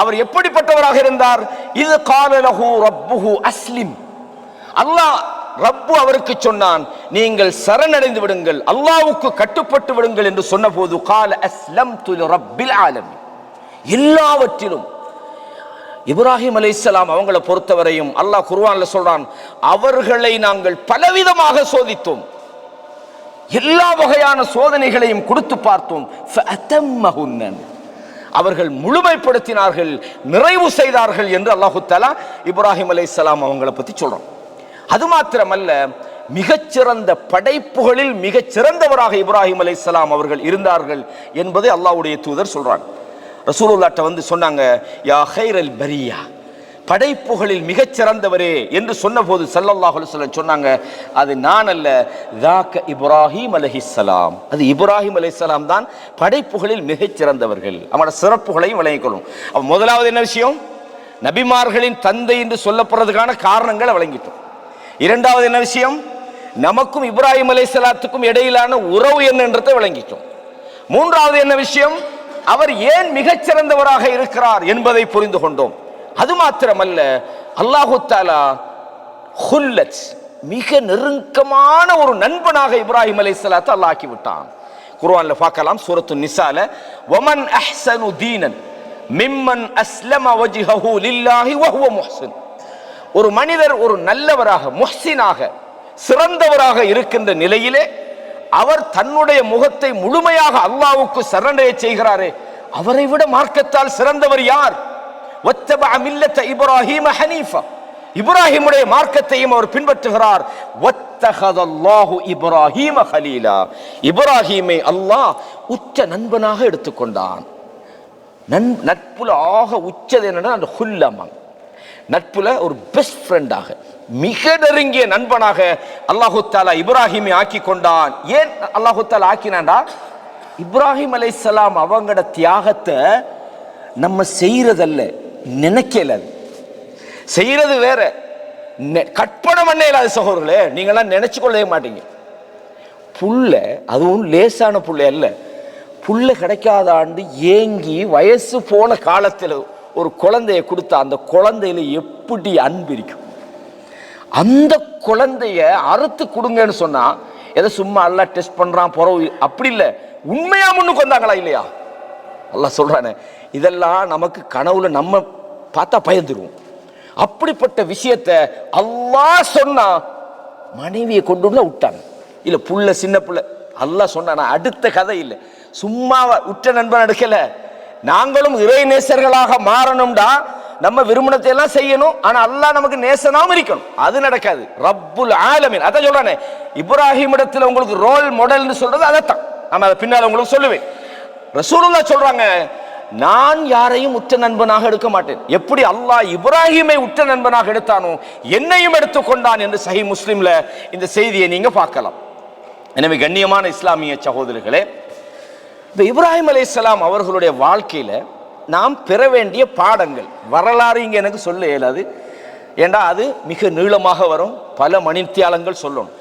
Speaker 1: அவர் எப்படிப்பட்டவராக இருந்தார்? இது கால லஹு ரப்புஹு அஸ்லிம், அல்லாஹ் ரப்பு அவருக்கு சொன்னான், நீங்கள் சரணடைந்து விடுங்கள், அல்லாஹ்வுக்கு கட்டுப்பட்டு விடுங்கள் என்று சொன்னபோது கால அஸ்லம்து லிரப்பில் ஆலமீன், எல்லாவற்றிலும் இப்ராஹிம் அலைஹிஸ்ஸலாம் அவங்களை பொறுத்தவரையும் அல்லாஹ் குர்ஆன்ல சொல்றான், அவர்களை நாங்கள் பலவிதமாக சோதித்தோம், எல்லா வகையான சோதனைகளையும் கொடுத்து பார்த்தோம். ஃபஅதம்மஹுன்ன, அவர்கள் முழுமைப்படுத்தினார்கள், நிறைவு செய்தார்கள் என்று அல்லாஹ் தஆலா இப்ராஹிம் அலைஹிஸ்ஸலாம் அவங்களை பத்தி சொல்றான். அது மாத்திரமல்ல, மிகச்சிறந்த படைப்புகளில் மிகச்சிறந்தவராக இப்ராஹிம் அலைஹிஸ்ஸலாம் அவர்கள் இருந்தார்கள் என்பதை அல்லாஹ்வுடைய தூதர் சொல்றாங்க. ரசூலுல்லாஹ்ட்ட வந்து சொன்னாங்க, யா கைரல் பரியா, படைப்புகளில் மிகச்சிறந்தவரே என்று சொன்னபோது ஸல்லல்லாஹு அலைஹி வஸல்லம் சொன்னாங்க, அது நான் அல்ல, ذاك இப்ராஹிம் அலைஹிஸ்ஸலாம், அது இப்ராஹிம் அலைஹிஸ்ஸலாம் தான் படைப்புகளில் மிகச்சிறந்தவர்கள். அவங்களோட சிறப்புகளையும் விளங்கிக்கொள்ளும். அப்ப முதலாவது என்ன விஷயம், நபிமார்களின் தந்தை என்று சொல்லப்படுறதுக்கான காரணங்களை விளங்கிட்டோம். இரண்டாவது என்ன விஷயம், நமக்கும் இப்ராஹிம் அலைஹிஸ்ஸலாத்துக்கும் இடையிலான உறவு என்னன்றதை விளங்கிட்டோம். மூன்றாவது என்ன விஷயம், அவர் ஏன் மிகச்சிறந்தவராக இருக்கிறார் என்பதை புரிந்து கொண்டோம். அது மாத்திரமல்ல, அல்லாஹு தஆலா ஹுல்லத், மிக நெருக்கமான ஒரு நண்பனாக இப்ராஹிம் அலைஹிஸ்ஸலாத்தை அல்லாஹ் ஆக்கி விட்டான். குர்ஆன்ல பார்க்கலாம், சூரத்து நிசால, வமன் அஹ்ஸனு தீனன் மிம்மன் அஸ்லம வஜ்ஹஹு லில்லாஹி வஹுவ முஹ்ஸின், ஒரு மனிதர் ஒரு நல்லவராக முஹ்ஸினாக சிறந்தவராக இருக்கின்ற நிலையிலே அவர் தன்னுடைய முகத்தை முழுமையாக அல்லாஹ்வுக்கு சரணடைய செய்கிறாரே, அவரை விட மார்க்கத்தால் சிறந்தவர் யார்? வத்தபஅ மில்லத இப்ராஹீம ஹனீஃபா, இப்ராஹிமுடைய மார்க்கத்தையும் அவர் பின்பற்றுகிறார். வத்தஹதல்லாஹு இப்ராஹீம கலீலா, இப்ராஹீமை அல்லாஹ் உச்ச நண்பனாக எடுத்துக்கொண்டான். நட்புல ஆக உச்சது என்னன்னா அந்த ஹுல்லமான், நட்புல ஒரு பெஸ்ட் ஃப்ரெண்டாக, மிக நெருங்கிய நண்பனாக அல்லாஹு தஆலா இப்ராஹிமை ஆக்கி கொண்டான். ஏன் அல்லாஹு தஆலா ஆக்கினான்டா, இப்ராஹிம் அலைஹிஸ்ஸலாம் அவங்களோட தியாகத்தை நம்ம செய்யறதல்ல, நினைக்கல, செய்யறது வேற, கற்பனை பண்ண இல்லாத சகோதரர்களே, நீங்களாம் நினைச்சு கொள்ளவே மாட்டீங்க. புள்ள, அதுவும் லேசான புள்ள அல்ல, புள்ள கிடைக்காத ஆண்டு ஏங்கி வயசு போன காலத்தில் ஒரு குழந்தைய கொடுத்தா அந்த குழந்தையில எப்படி அன்பு இருக்கும். அந்த குழந்தைய அறுத்து கொடுங்கன்னு சொன்னா எதை சும்மா எல்லாம் டெஸ்ட் பண்றான் பொறவு, அப்படி இல்லை, உண்மையா முன்னுக்கு வந்தாங்களா இல்லையா? அல்லாஹ் சொல்றானே, இதெல்லாம் நமக்கு கனவுல நம்ம பார்த்தா பயந்துருவோம். அப்படிப்பட்ட விஷயத்தை அல்லாஹ் சொன்னா மனைவியை கொண்டு விட்டாங்க. இல்ல புள்ள, சின்ன புள்ள, அல்லாஹ் சொன்னா அடுத்த கதை இல்லை, சும்மா உற்ற நண்பன் எடுக்கல. நாங்களும் இறை நேசர்களாக மாறணும்டா நம்ம விரும்பினத்தை எல்லாம் செய்யணும், ஆனா அல்லாஹ் நமக்கு நேசனாவும் இருக்கணும். அது நடக்காது. ரப்புல் ஆலமீன் அதான் சொல்றானே, இப்ராஹிம் இடத்துல உங்களுக்கு ரோல் மாடல்னு சொல்றது அதைத்தான். நான் அதை பின்னால் உங்களுக்கு சொல்லுவேன். ரசூலுல்லாஹ் சொல்றாங்க, நான் யாரையும் உற்ற நண்பனாக எடுக்க மாட்டேன், எப்படி அல்லாஹ் இப்ராஹிமை உற்ற நண்பனாக எடுத்தானோ என்னையும் எடுத்துக்கொண்டான் என்று சஹீஹ் முஸ்லிம்ல இந்த செய்தியை நீங்க பார்க்கலாம். எனவே கண்ணியமான இஸ்லாமிய சகோதரர்களே, இப்போ இப்ராஹிம் அலைஹிஸ்ஸலாம் அவர்களுடைய வாழ்க்கையில் நாம் பெற வேண்டிய பாடங்கள், வரலாறு இங்கே எனக்கு சொல்ல இயலாது, ஏண்டா அது மிக நீளமாக வரும், பல மணித்தியாலங்கள் சொல்லணும்.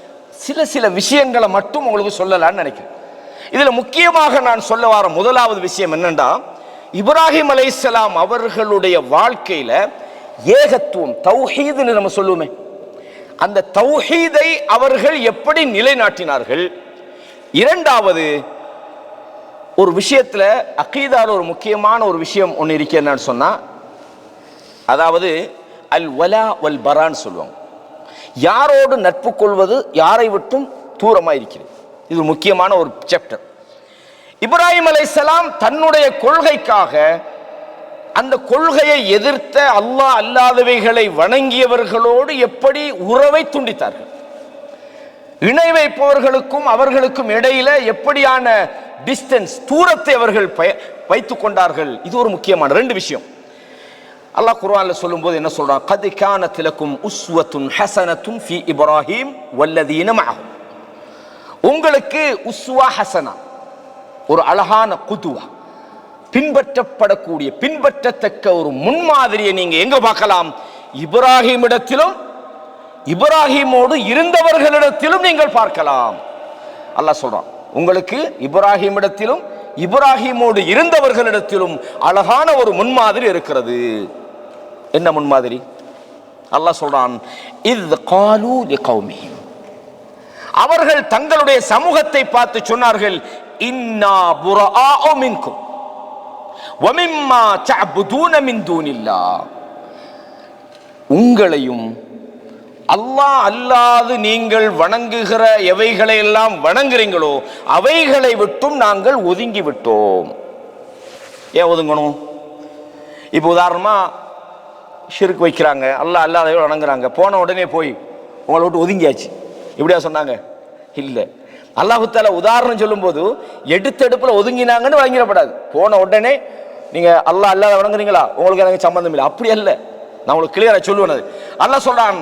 Speaker 1: சில விஷயங்களை மட்டும் உங்களுக்கு சொல்லலான்னு நினைக்கிறேன். இதில் முக்கியமாக நான் சொல்ல வர முதலாவது விஷயம் என்னென்னா, இப்ராஹிம் அலைஹிஸ்ஸலாம் அவர்களுடைய வாழ்க்கையில் ஏகத்துவம், தௌஹீதுன்னு நம்ம சொல்லுவோமே, அந்த தௌஹீதை அவர்கள் எப்படி நிலைநாட்டினார்கள். இரண்டாவது, ஒரு விஷயத்தில் அகீதால ஒரு முக்கியமான ஒரு விஷயம் ஒன்று இருக்கு, என்னன்னு சொன்னால், அதாவது அல் வலா வல் பரான்னு சொல்லுவாங்க. யாரோடு நட்பு கொள்வது, யாரை விட்டும் தூரமாக இருக்கிறது. இது முக்கியமான ஒரு சாப்டர். இப்ராஹிம் அலைஹிஸ்ஸலாம் தன்னுடைய கொள்கைக்காக அந்த கொள்கையை எதிர்த்த அல்லாஹ் அல்லாதவைகளை வணங்கியவர்களோடு எப்படி உறவை துண்டித்தார்கள், இணை வைப்பவர்களுக்கும் அவர்களுக்கும் இடையில எப்படியான டிஸ்டன்ஸ், தூரத்தை அவர்கள் வைத்துக் கொண்டார்கள். இது ஒரு முக்கியமான ரெண்டு விஷயம். அல்லாஹ் குர்ஆன்ல சொல்லும்போது என்ன சொல்றான், கத் கானத் லக்கும் உஸ்வத்துன் ஹஸனத்துன் ஃபீ இப்ராஹீம் வல்லதீன மஅஹு. உங்களுக்கு உஸ்வா ஹஸனா, ஒரு அழகான குதுவா, பின்பற்றப்படக்கூடிய பின்பற்றத்தக்க ஒரு முன்மாதிரியை நீங்க எங்க பார்க்கலாம்? இப்ராஹிமிடத்திலும் இப்ராஹிமோடு இருந்தவர்களிடத்திலும் நீங்கள் பார்க்கலாம். அல்லாஹ் சொல்றான், உங்களுக்கு இப்ராஹிமிடத்திலும் இப்ராஹிமோடு இருந்தவர்களிடத்திலும் அழகான ஒரு முன்மாதிரி இருக்கிறது. என்ன முன்மாதிரி? அல்லாஹ் சொல்றான், இத் காலூ லிகௌமிஹிம், அவர்கள் தங்களுடைய சமூகத்தை பார்த்து சொன்னார்கள், இன்னா புராஉ மின்கும் வ மிம்மா தஅபுதூன மின் தூனில்லாஹ், உங்களையும் அல்லாஹ் அல்லாது நீங்கள் வணங்குகிற எவைகளை எல்லாம் வணங்குறீங்களோ அவைகளை விட்டும் நாங்கள் ஒதுங்கி விட்டோம். ஏன் ஒதுங்கணும்? இப்போ உதாரணமா ஷிர்க் வைக்கிறாங்க, அல்லாஹ் அல்லாத வணங்குறாங்க, போன உடனே போய் உங்களை விட்டு ஒதுங்கியாச்சு, இப்படியா சொன்னாங்க? இல்லை. அல்லாஹ் தஆலா உதாரணம் சொல்லும்போது எடுத்தெடுப்புல ஒதுங்கினாங்கன்னு வழங்கிடப்படாது. போன உடனே நீங்க அல்லாஹ் அல்லாத வணங்குறீங்களா, உங்களுக்கு எனக்கு சம்பந்தம் இல்லை, அப்படி அல்ல. நான் உங்களுக்கு கிளியரா சொல்லுவேன். அல்லாஹ் சொல்றான்,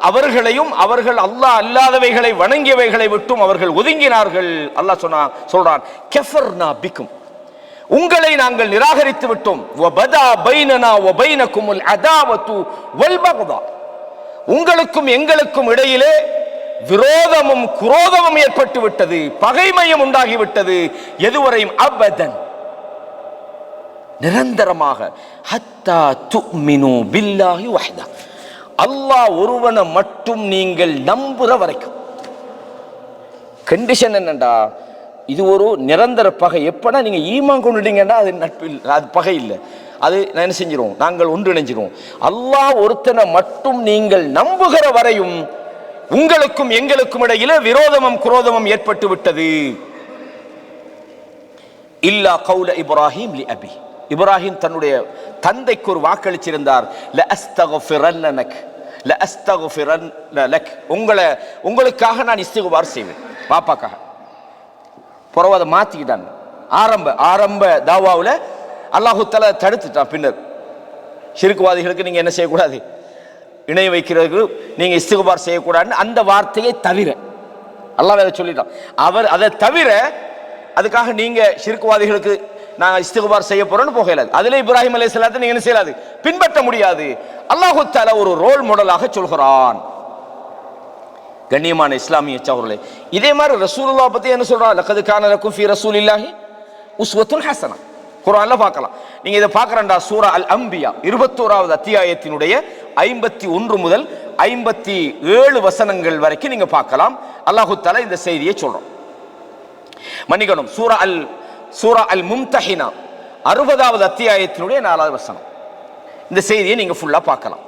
Speaker 1: அவர்களையும் அவர்கள் அல்லாஹ் அல்லாதவைகளை வணங்கியவைகளை விட்டும் அவர்கள் ஒதுங்கினார்கள். அல்லாஹ் சொல்றான், கஃபர்னா பிக்கும், உங்களை நாங்கள் நிராகரித்து விட்டோம். வபதா பைனனா வ பைனகுமுல் அதாவத்து வல் பக்தா, உங்களுக்கும் எங்களுக்கும் இடையிலே விரோதமும் குரோதமும் ஏற்பட்டு விட்டது, பகைமையும் உண்டாகிவிட்டது. எதுவரையும்? அபதன், நிரந்தரமாக. ஹத்தா துமினு பில்லாஹி வஹ்தா, அல்லாஹ் ஒருவனை மட்டும் நீங்கள் நம்புற வரைக்கும். கண்டிஷன் என்னண்டா, இது ஒரு நிரந்தர பகை. எப்படா நீங்க ஈமான் கொண்டுட்டீங்கன்னா அது நட்பு இல்லை, அது பகை இல்லை, அது என்ன செஞ்சிருவோம், நாங்கள் ஒன்றிணைஞ்சிருவோம். அல்லாஹ் ஒருத்தனை மட்டும் நீங்கள் நம்புகிற வரையும் உங்களுக்கும் எங்களுக்கும் இடையில விரோதமும் குரோதமும் ஏற்பட்டு விட்டது. இல்லா கௌல இப்ராஹிம் லி அபி, இப்ராஹிம் தன்னுடைய தந்தைக்கு ஒரு வாக்களிச்சிருந்தார், உங்களுக்காக நான் இஸ்திக்பார் செய்வேன், பாப்பாக்காக. பிறகு அதை மாத்திக்கிட்டாங்க. ஆரம்ப தாவாவில் அல்லாஹு தஆலா தடுத்துட்டான். பின்னர் ஷிர்க்வாதிகளுக்கு நீங்க என்ன செய்யக்கூடாது, இணை வைக்கிறதுக்கு நீங்க இஸ்திக்பார் செய்யக்கூடாதுன்னு அந்த வார்த்தையை தவிர அல்லாஹ் அதை சொல்லிட்டான். அவர் அதை தவிர அதுக்காக நீங்க ஷிர்க்வாதிகளுக்கு நான் இஸ்திக்பார் செய்ய போறேன்னு போகலாது. அதுல இப்ராஹிம் அலைஹிஸ்ஸலாத்தை நீங்க என்ன செய்யலாது, பின்பற்ற முடியாது. அல்லாஹு தஆலா ஒரு ரோல் மாடலாக சொல்கிறான். கண்ணியமான இஸ்லாமிய சகோதரர்களே, இதே மாதிரி ரசூலுல்லாஹ் பத்தி என்ன சொல்றான், லகத் கான லக்கும் ஃபீ ரசூலில்லாஹி உஸ்வத்துன் ஹஸனா, குர்ஆன்ல பார்க்கலாம். நீங்க இதை பார்க்கறண்டா, சூரா அல் அம்பியா 21வது அத்தியாயத்தினுடைய 51 முதல் 57 வசனங்கள் வரைக்கும் நீங்க பார்க்கலாம். அல்லாஹு தஆலா இந்த செய்தியை சொல்றோம். மன்னிக்கணும், சூரா அல் மும்தஹினா 60வது அத்தியாயத்தினுடைய 4வது வசனம். இந்த செய்தியை நீங்க ஃபுல்லா பார்க்கலாம்.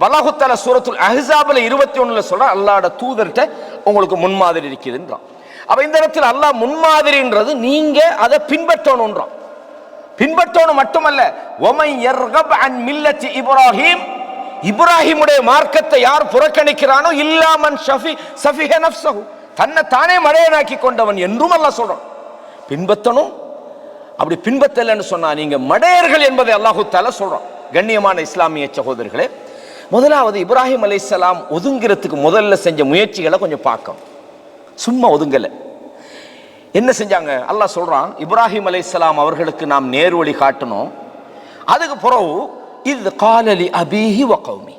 Speaker 1: அல்லாஹு தஆலா சூரத்துல் அஹ்ஸாப்ல 21ல சொல்ற, அல்லாஹ்வோட தூதர்ட்ட உங்களுக்கு முன்மாதிரி இருக்குதுன்றான். அப்ப இந்த இடத்துல அல்லாஹ் முன்மாதிரின்றது நீங்க அதை பின்பற்றணும்ன்றான். பின்பற்றணும் மட்டுமல்ல, வமை யர்கப் அன் மில்லத்தி இப்ராஹிம், இப்ராஹிமுடைய மார்க்கத்தை யார் புறக்கணிக்கிறானோ இல்லா மன் ஸஃபிஹ நஃப்ஸஹு, தன்னை தானே மடையனாக்கி கொண்டவன் என்றும் அல்லாஹ் சொல்றான். பின்பற்றணும். அப்படி பின்பற்றலன்னு சொன்னா நீங்க மடையர்கள் என்பதை அல்லாஹு தஆலா சொல்றான். கண்ணியமான இஸ்லாமிய சகோதரர்களே, முதலாவது இப்ராஹிம் அலைஹிஸ்ஸலாம் ஒதுங்கிறதுக்கு முதல்ல செஞ்ச முயற்சிகளை கொஞ்சம் பார்க்கணும். சும்மா ஒதுங்கல. என்ன செஞ்சாங்க? அல்லாஹ் சொல்றான், இப்ராஹிம் அலைஹிஸ்ஸலாம் அவர்களுக்கு நாம் நேர்வழி காட்டணும். அதுக்கு பிறகு இது காலலி அபீஹி வ கௌமி,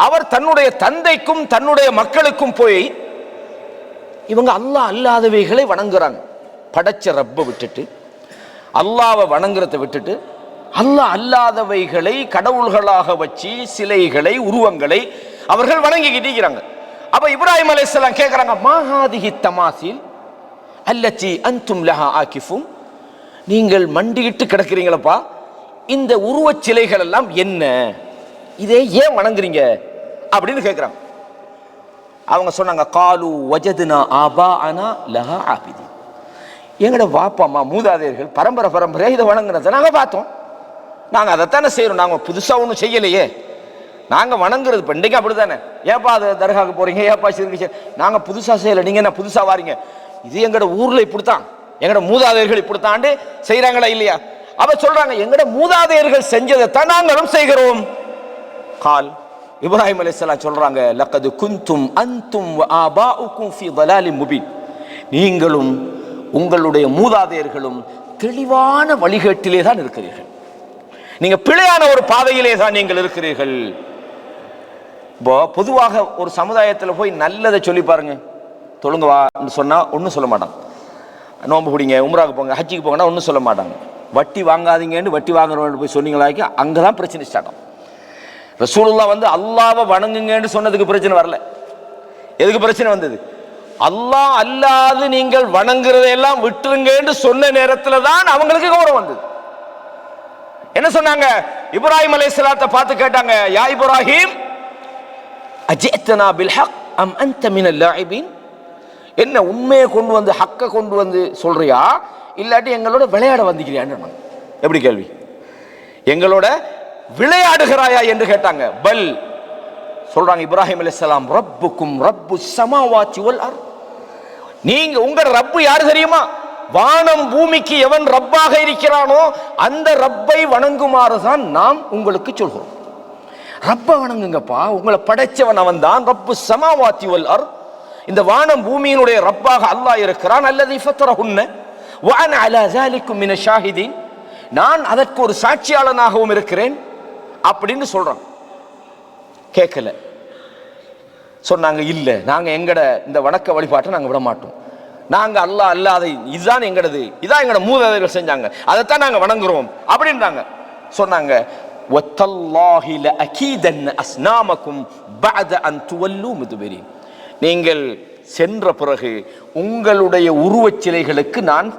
Speaker 1: அவர் தன்னுடைய தந்தைக்கும் தன்னுடைய மக்களுக்கும் போய் இவங்க அல்லாஹ் அல்லாதவைகளை வணங்குறாங்க. படைச்ச ரப்பை விட்டுட்டு அல்லாஹ்வை வணங்குறதை விட்டுட்டு அல்லாஹ் அல்லாதவைகளை கடவுள்களாக வச்சு சிலைகளை உருவங்களை அவர்கள் வணங்கிக்கிட்டு இருக்கிறாங்க. அப்ப இப்ராஹிம் அலைஹிஸ்ஸலாம் கேட்கிறாங்க, மா ஹாதிஹி தமாசில் அல்லத்தி அன்தும் லஹா ஆகிஃபுன், நீங்கள் மண்டியிட்டு கிடக்கிறீங்களப்பா, இந்த உருவச் சிலைகள் எல்லாம் என்ன, இதை ஏன் வணங்குறீங்க அப்படின்னு கேட்கிறாங்க. அவங்க சொன்னாங்க, காலு வஜதுனா ஆபாஅனா லஹா ஆபிதி, எங்கட வாப்பா அம்மா மூதாதையர்கள் பரம்பரை பரம்பரையா இதை வணங்குறத நாங்க பார்த்தோம், நாங்க அதைத்தானே செய்யறோம், நாங்க புதுசா ஒன்றும் செய்யலையே, நாங்க வணங்குறது பண்டிகை அப்படித்தானே, ஏப்பா அது தர்காவுக்கு போறீங்க, ஏப்பா சிறுக்கு நாங்க புதுசா செய்யலை, நீங்க என்ன புதுசா வாரீங்க, இது எங்கட ஊர்ல இப்படித்தான், எங்கட மூதாதையர்கள் இப்படித்தான் செய்யறாங்களா இல்லையா? அவ சொல்றாங்க, எங்கட மூதாதையர்கள் செஞ்சதைத்தான் நாங்களும் செய்கிறோம். கால் இப்ராஹிம் அலைஹிஸ்ஸலாம் சொல்றாங்க, லக்கது குந்தும் அன்தும் வ ஆபாஉக்கும் ஃபீ ضلال முபீன், நீங்களும் உங்களுடைய மூதாதையர்களும் தெளிவான வழிகேட்டிலே தான் இருக்கிறீர்கள், நீங்க பிழையான ஒரு பாதையிலே தான் நீங்கள் இருக்கிறீர்கள். பொதுவாக ஒரு சமுதாயத்தில் போய் நல்லதை சொல்லி பாருங்க, தொழுங்க வான்னு சொன்னா ஒன்றும் சொல்ல மாட்டாங்க, நோம்பு பிடிங்க உம்ராவுக்கு போங்க ஹஜ்ஜிக்கு போங்கன்னா ஒன்றும் சொல்ல மாட்டாங்க, வட்டி வாங்காதீங்கன்னு வட்டி வாங்குறவங்க போய் சொன்னீங்களாக்கி அங்கதான் பிரச்சனை ஸ்டார்ட் ஆகும். ரசூலுல்லாஹ் வந்து அல்லாஹ்வை வணங்குங்கன்னு சொன்னதுக்கு பிரச்சனை வரல, எதுக்கு பிரச்சனை வந்தது? அல்லாஹ் அல்லாது நீங்கள் வணங்குறதையெல்லாம் விட்டுருங்கன்னு சொன்ன நேரத்தில் தான் அவங்களுக்கு கௌரவம் வந்தது. என்ன சொன்னாங்க? இப்ராஹிம் அலைஹிஸ்ஸலாத்தை பார்த்து கேட்டாங்க, யா இப்ராஹிம் அஜிஅத்தனா பில் ஹக் அம் அன்த மினல் லாஇபின், என்ன உண்மையை கொண்டு வந்து ஹக்கை கொண்டு வந்து சொல்றியா இல்லாட்டி எங்களோட விளையாட வந்திருக்கிறியான்னு. எப்படி கேள்வி? எங்களோட விளையாடுகிறாயா என்று கேட்டாங்க. பல் சொல்றாங்க இப்ராஹிம் அலைஹிஸ்ஸலாம், ரப்புக்கும் ரப்பு ஸமாவாத்தி வல் அர்த், நீங்க உங்க ரப்பு யாரு தெரியுமா? வானம் பூமிக்கு எவன் ரப்பாக இருக்கிறானோ அந்த ரப்பை வணங்குமாறு தான் நாம் உங்களுக்கு சொல்கிறோம். ரப்பை வணங்குங்கப்பா, உங்களை படைச்சவன் அவன் தான். ரப்பு ஸமாவாத்தி வல் அர்த், இந்த வானம் பூமியினுடைய ரப்பாக அல்லாஹ் இருக்கிறான். அல்லதி ஃபத்ரஹுன்ன வ அன அலா ஸாலிக்கும் மின ஷாஹிதீன், நான் அதற்கு ஒரு சாட்சியாளனாகவும் இருக்கிறேன் அப்படின்னு சொல்றான். கேட்கல, சொன்னாங்க இல்ல, நாங்க எங்கட இந்த வணக்க வழிபாட்டை நாங்க விட மாட்டோம், நாங்க அல்லாஹ் அல்லாத இதுதான் எங்கடது, இதான் எங்கட மூதாதையர்கள் செஞ்சாங்க, அதைத்தான் நாங்க வணங்குறோம் அப்படின்றாங்க. சொன்னாங்க வத்தல்லாஹி லஅகீதன் அஸ்னாமக்கும் பஅத அன் துவல்லு முத்பிரின், நீங்கள் சென்ற பிறகு உங்களுடைய உருவச் சிலைகளுக்கு நான்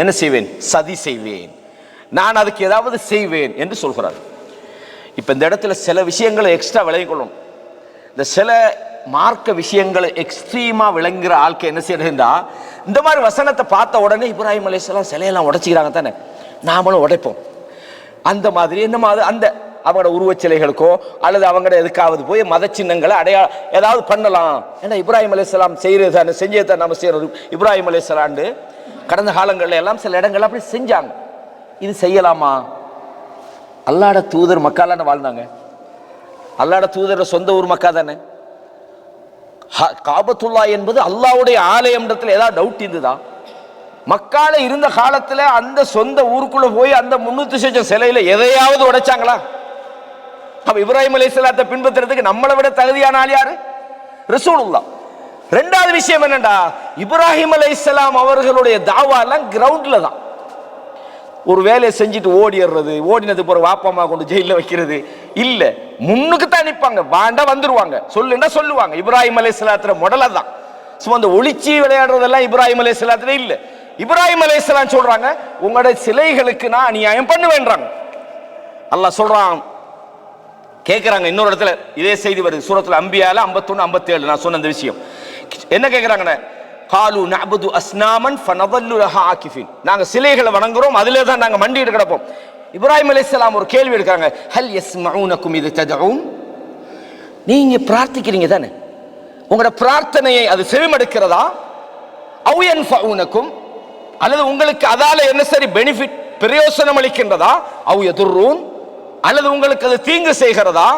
Speaker 1: என்ன செய்வேன்? சதி செய்வேன், நான் அதுக்கு ஏதாவது செய்வேன் என்று சொல்கிறார். இப்ப இந்த இடத்துல சில விஷயங்களை எக்ஸ்ட்ரா விளங்கிக் கொள்ளணும். இந்த சில மார்க்க விஷயங்களை எக்ஸ்ட்ரீமா விளங்குற ஆட்கள் என்ன செய்யறதுன்னா, இந்த மாதிரி வசனத்தை பார்த்த உடனே இப்ராஹிம் அலைஹிஸ்ஸலாம் சிலையெல்லாம் உடைச்சிக்கிறாங்க தானே, நாமளும் உடைப்போம். அந்த மாதிரி என்ன மாதிரி அந்த அவங்களோட உருவச் சிலைகளுக்கோ அல்லது அவங்களோட எதுக்காவது போய் மத சின்னங்களை ஏதாவது பண்ணலாம். ஏன்னா இப்ராஹிம் அலைஹிஸ்ஸலாம் செய்யறது தானே, செஞ்சதை நம்ம செய்யறது. இப்ராஹிம் அலைஹிஸ்ஸலாம் கடந்த காலங்கள்ல எல்லாம் சில இடங்கள் அப்படி செஞ்சாங்க. இது செய்யலாமா? அல்லாஹ்வோட தூதர் மக்கால வாழ்ந்தாங்க, அல்லாஹ்வோட தூதர் சொந்த ஊர் மக்கா தானே. காபத்துல்லா என்பது அல்லாஹ்வுடைய ஆலயம். ஏதாவது டவுட் இருந்ததா? மக்கால இருந்த காலத்துல அந்த சொந்த ஊருக்குள்ள போய் அந்த 300 சிலையில எதையாவது உடைச்சாங்களா? அப்ப இப்ராஹிம் அலைஹிஸ்ஸலாத்தை பின்பற்றுறதுக்கு நம்மளை விட தகுதியான ஆள் யாரு? ரசூலுல்லாஹ். ரெண்டாவது விஷயம் என்னண்டா, இப்ராஹிம் அலைஹிஸ்ஸலாம் அவர்களுடைய தாவா எல்லாம் கிரவுண்ட்ல தான். ஒரு வேலையை செஞ்சுட்டு ஓடிடுறது, ஓடினது போற வாப்பா கொண்டு ஜெயில வைக்கிறது இல்ல, முன்னுக்கு தான் நிற்பாங்க, வாண்டா வந்துருவாங்க, சொல்லுன்னா சொல்லுவாங்க. இப்ராஹிம் அலைஹிஸ்ஸலாத்துல முடல தான். சும்மா அந்த ஒளிச்சி விளையாடுறதெல்லாம் இப்ராஹிம் அலைஹிஸ்ஸலாத்துல இல்ல. இப்ராஹிம் அலைஹிஸ்ஸலாம் சொல்றாங்க, உங்களுடைய சிலைகளுக்கு நான் அநியாயம் பண்ணுவேன்றாங்க. அல்லாஹ் சொல்றான், கேட்கிறாங்க இன்னொரு இடத்துல இதே செய்தி வருது, சூரத்துல் அம்பியால 51 57. நான் சொன்ன அந்த விஷயம் என்ன கேட்கிறாங்கன்னு, காலு நஅபுது அஸ்னாமன் ஃபனதல்லு லஹா ஆகிஃபின், நாங்க சிலைகளை வணங்குறோம், அதிலே தான் நாங்க மண்டிட்டு கிடப்போம். இப்ராஹிம் அலைஹிஸ்ஸலாம் ஒரு கேள்வி எடுக்கிறாங்க, ஹல் யஸ்மஊனகும் இத ததஊன், நீங்க பிரார்த்திக்கிறீங்க தானே, உங்களோட பிரார்த்தனையை அது செவிமடுக்கிறதா? அவ் யன்ஃபஊனகும், அல்லது உங்களுக்கு அதால என்ன சரி பெனிஃபிட் பிரயோசனம் அளிக்கின்றதா? அவ் யதுர்ரூன், அல்லது உங்களுக்கு அது தீங்கு செய்கிறதா?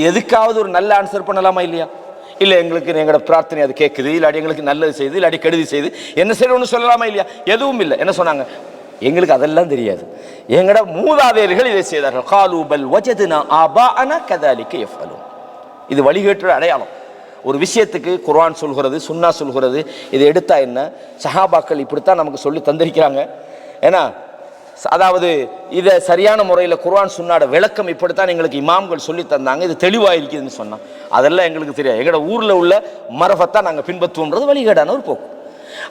Speaker 1: எதுக்காவது ஒரு நல்ல ஆன்சர் பண்ணலாமா இல்லையா? இல்லை எங்களுக்கு எங்களோட பிரார்த்தனை அது கேட்குது, இல்லாட்டி எங்களுக்கு நல்லது செய்யுது, இல்லாட்டி கெடுதி செய்யுது, என்ன செய்யணும்னு சொல்லலாமா இல்லையா? எதுவும் இல்லை. என்ன சொன்னாங்க? எங்களுக்கு அதெல்லாம் தெரியாது, எங்களோட மூதாதையர்கள் இதை செய்தார்கள். காலு பல் வஜதுனா ஆபாஅனா கதாலிக யஃஅலூன். இது வழிகேட்டு அடையாளம். ஒரு விஷயத்துக்கு குர்ஆன் சொல்கிறது, சுன்னா சொல்கிறது, இதை எடுத்தா என்ன, சஹாபாக்கள் இப்படித்தான் நமக்கு சொல்லி தந்திருக்கிறாங்க. ஏன்னா அதாவது இதை சரியான முறையில் குர்ஆன் சுன்னாட விளக்கம் இப்படித்தான் எங்களுக்கு இமாம்கள் சொல்லி தந்தாங்க, இது தெளிவாக இருக்குதுன்னு சொன்னா அதெல்லாம் எங்களுக்கு தெரியாது. எங்களோட ஊரில் உள்ள மரபத்தான் நாங்கள் பின்பற்றுவோம்ன்றது வழிகேடான ஒரு போக்கு.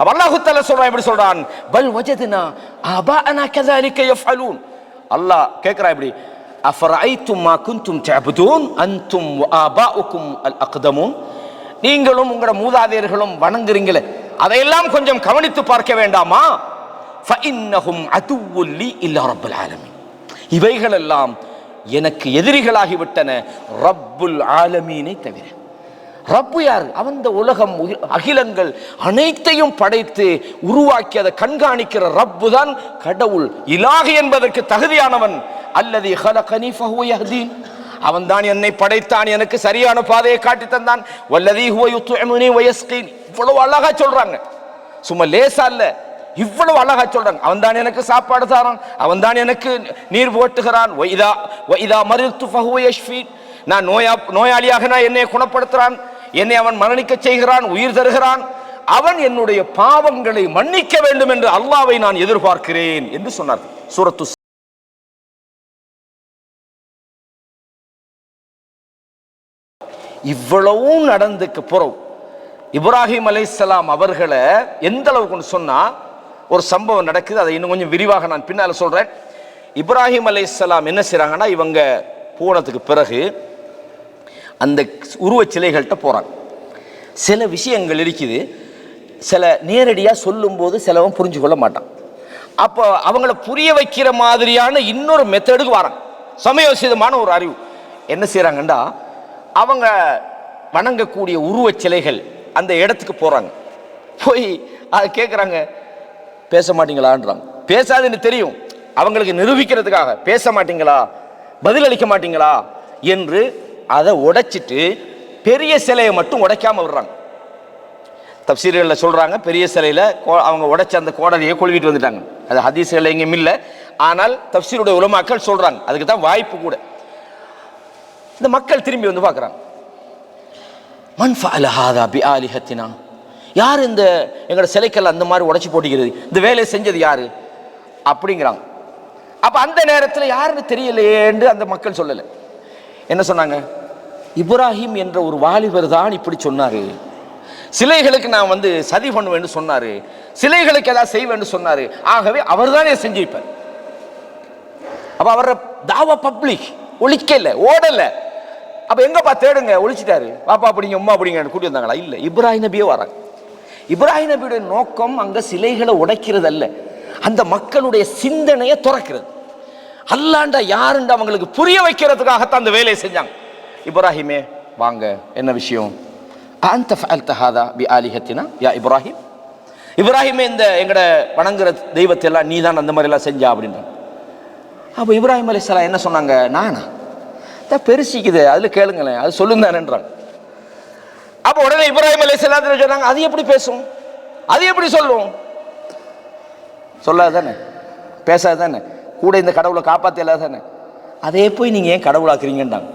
Speaker 1: அல்லாஹ் தஆலா சொல்றான், எப்படி சொல்றான்? பல் வஜத்னா ஆபாஅனா கஸாலிக யஃஅலூன். அல்லாஹ் கேக்குறா இப்படி, அஃபரைத்தும் மா குன்தும் தஅபுதூன் அன்தும் வ ஆபாஉக்கும் அல் அக்தமூன். நீங்களும் உங்களோட மூதாதையர்களும் வணங்குறீங்களே, அதையெல்லாம் கொஞ்சம் கவனித்து பார்க்க வேண்டாமா? ஃபஇன்னஹும் அதுவ்வுல் லீ இல்லா ரப்பல் ஆலமீன். இவைகள் எல்லாம் எனக்கு எதிரிகளாகிவிட்டன ரப்புல் ஆலமீனை தவிர. ரப்பு யார்? அவன் இந்த உலகம் அகிலங்கள் அனைத்தையும் படைத்து உருவாக்கி அதை கண்காணிக்கிற ரப்பு தான் கடவுள். இலாஹி என்பதற்கு தகுதியானவன். அல்லதி ஹலகனி ஃபஹுவ யஹ்தீன். அவன் தான் என்னை படைத்தான், எனக்கு சரியான பாதையை காட்டி தந்தான். வல்லதி ஹுவ யுத்இமுனி வ யஸ்கீன். இவ்வளவு அழகா சொல்றாங்க, சும்மா லேசா இல்ல, இவ்வளவு அழகா சொல்றாங்க. அவன் தான் எனக்கு சாப்பாடு தரான், அவன் தான் எனக்கு நீர் போட்டுகிறான். வ இதா மரித்து ஃபஹுவ யஷ்ஃபீன். நான் நோயாளியாக நான் என்னை குணப்படுத்துறான், என்னை அவன் மரணிக்க செய்கிறான், உயிர் தருகிறான். அவன் என்னுடைய பாவங்களை மன்னிக்க வேண்டும் என்று அல்லாஹ்வை நான் எதிர்பார்க்கிறேன் என்று சொன்னார் சூரத்து. இவ்வளவும் நடந்துக்கு பிறகு இப்ராஹிம் அலைஹிஸ்ஸலாம் அவர்களை எந்த அளவுக்கு சொன்னா ஒரு சம்பவம் நடக்குது, அதை இன்னும் கொஞ்சம் விரிவாக நான் பின்னால சொல்றேன். இப்ராஹிம் அலைஹிஸ்ஸலாம் என்ன செய்றாங்கன்னா, இவங்க போனதுக்கு பிறகு அந்த உருவச் சிலைகள்கிட்ட போறாங்க. சில விஷயங்கள் இருக்குது, சில நேரடியாக சொல்லும்போது சிலவன் புரிஞ்சு கொள்ள மாட்டான். அப்போ அவங்கள புரிய வைக்கிற மாதிரியான இன்னொரு மெத்தடுக்கு வராங்க, சமயோசிதமான ஒரு அறிவு. என்ன செய்கிறாங்கண்டா, அவங்க வணங்கக்கூடிய உருவச் சிலைகள் அந்த இடத்துக்கு போகிறாங்க. போய் அதை கேட்குறாங்க, பேச மாட்டீங்களான்றாங்க. பேசாதுன்னு தெரியும், அவங்களுக்கு நிரூபிக்கிறதுக்காக பேச மாட்டீங்களா, பதிலளிக்க மாட்டீங்களா என்று அதை உடைச்சிட்டு பெரிய சிலையை மட்டும் உடைக்காம விடுறாங்க. தப்சீர்களில் சொல்றாங்க, பெரிய சிலையில அவங்க உடைச்ச அந்த கோடரியை கொழுவிட்டு வந்துட்டாங்க. அது ஹதீஸ்கள் எங்கேயும் இல்லை, ஆனால் தப்சீருடைய உலமாக்கள் சொல்றாங்க, அதுக்கு தான் வாய்ப்பு கூட. இந்த மக்கள் திரும்பி வந்து பார்க்குறாங்க, மன் ஃபஅல ஹாதா பி ஆலிஹத்தினா. யார் இந்த எங்களோட சிலைக்கெல்லாம் அந்த மாதிரி உடைச்சி போட்டிக்கிறது, இந்த வேலையை செஞ்சது யாரு அப்படிங்கிறாங்க. அப்ப அந்த நேரத்தில் யாருன்னு தெரியலையேன்னு அந்த மக்கள் சொல்லலை. என்ன சொன்னாங்க? இப்ராஹிம் என்ற ஒரு வாலிபர் தான் இப்படி சொன்னாரு, சிலைகளுக்கு நான் வந்து சதி பண்ணுவேன்னு சொன்னாரு, சிலைகளுக்கு ஏதாவது செய்வேன்னு சொன்னாரு, ஆகவே அவர் தான் செஞ்சிருப்பார். அப்ப அவர் தாவா பப்ளிக் ஒழிக்க இல்லை, ஓடல. அப்ப எங்கப்பா தேடுங்க, ஒழிச்சிட்டாரு, பாப்பா அப்படிங்க உமா அப்படிங்க கூட்டி வந்தாங்களா? இல்ல, இப்ராஹிம் நபியே வராங்க. இப்ராஹிம் நபியுடைய நோக்கம் அங்க சிலைகளை உடைக்கிறது அல்ல, அந்த மக்களுடைய சிந்தனையை துறக்கிறது. அல்லாண்டா யாருண்டா அவங்களுக்கு புரிய வைக்கிறதுக்காகத்தான் அந்த வேலையை செஞ்சாங்க. இப்ராஹிமே வாங்க, என்ன விஷயம்? அன்த ஃபஅல்த ஹாதா பி ஆலிஹத்தினா யா இப்ராஹிம். இப்ராஹிமே இந்த எங்கட வணங்குற தெய்வத்தை எல்லாம் நீ தான் அந்த மாதிரி எல்லாம் செஞ்சா அப்படின்றாங்க. அப்ப இப்ராஹிம் அலைஹிஸ்ஸலாம் என்ன சொன்னாங்க? நானா தான் பெருசிக்குது, அதுல கேளுங்களேன், அது சொல்லுங்க தானேன்றாங்க. அப்ப உடனே இப்ராஹிம் அலைஹிஸ்ஸலாம் சொன்னாங்க, அது எப்படி பேசும், அது எப்படி சொல்லும்? சொல்லாது தானே, பேசாது தானே, கூட இந்த கடவுளை காப்பாற்ற இல்லாத தானே, அதே போய் நீங்க ஏன் கடவுளாக்குறீங்கன்றாங்க.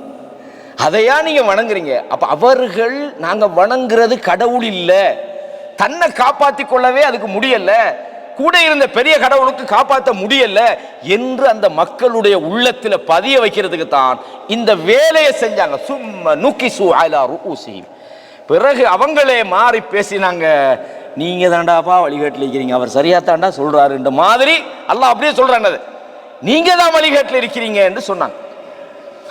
Speaker 1: அதையா நீங்க வணங்குறீங்க? அப்ப அவர்கள் நாங்க வணங்குறது கடவுள் இல்ல, தன்னை காப்பாற்றி கொள்ளவே அதுக்கு முடியல, கூட இருந்த பெரிய கடவுளுக்கு காப்பாற்ற முடியல என்று அந்த மக்களுடைய உள்ளத்துல பதிய வைக்கிறதுக்கு தான் இந்த வேலையை செஞ்சாங்க. சும்மா நுகிசு அலா ருஊசிஹிம். பிறகு அவங்களே மாறி பேசினாங்க, நீங்க தாண்டாப்பா வழிகாட்டில் இருக்கிறீங்க, அவர் சரியா தாண்டா சொல்றாருன்ற மாதிரி அல்லாஹ் அப்படியே சொல்றாங்க, நீங்க தான் வழிகாட்டில் இருக்கிறீங்க என்று சொன்னாங்க.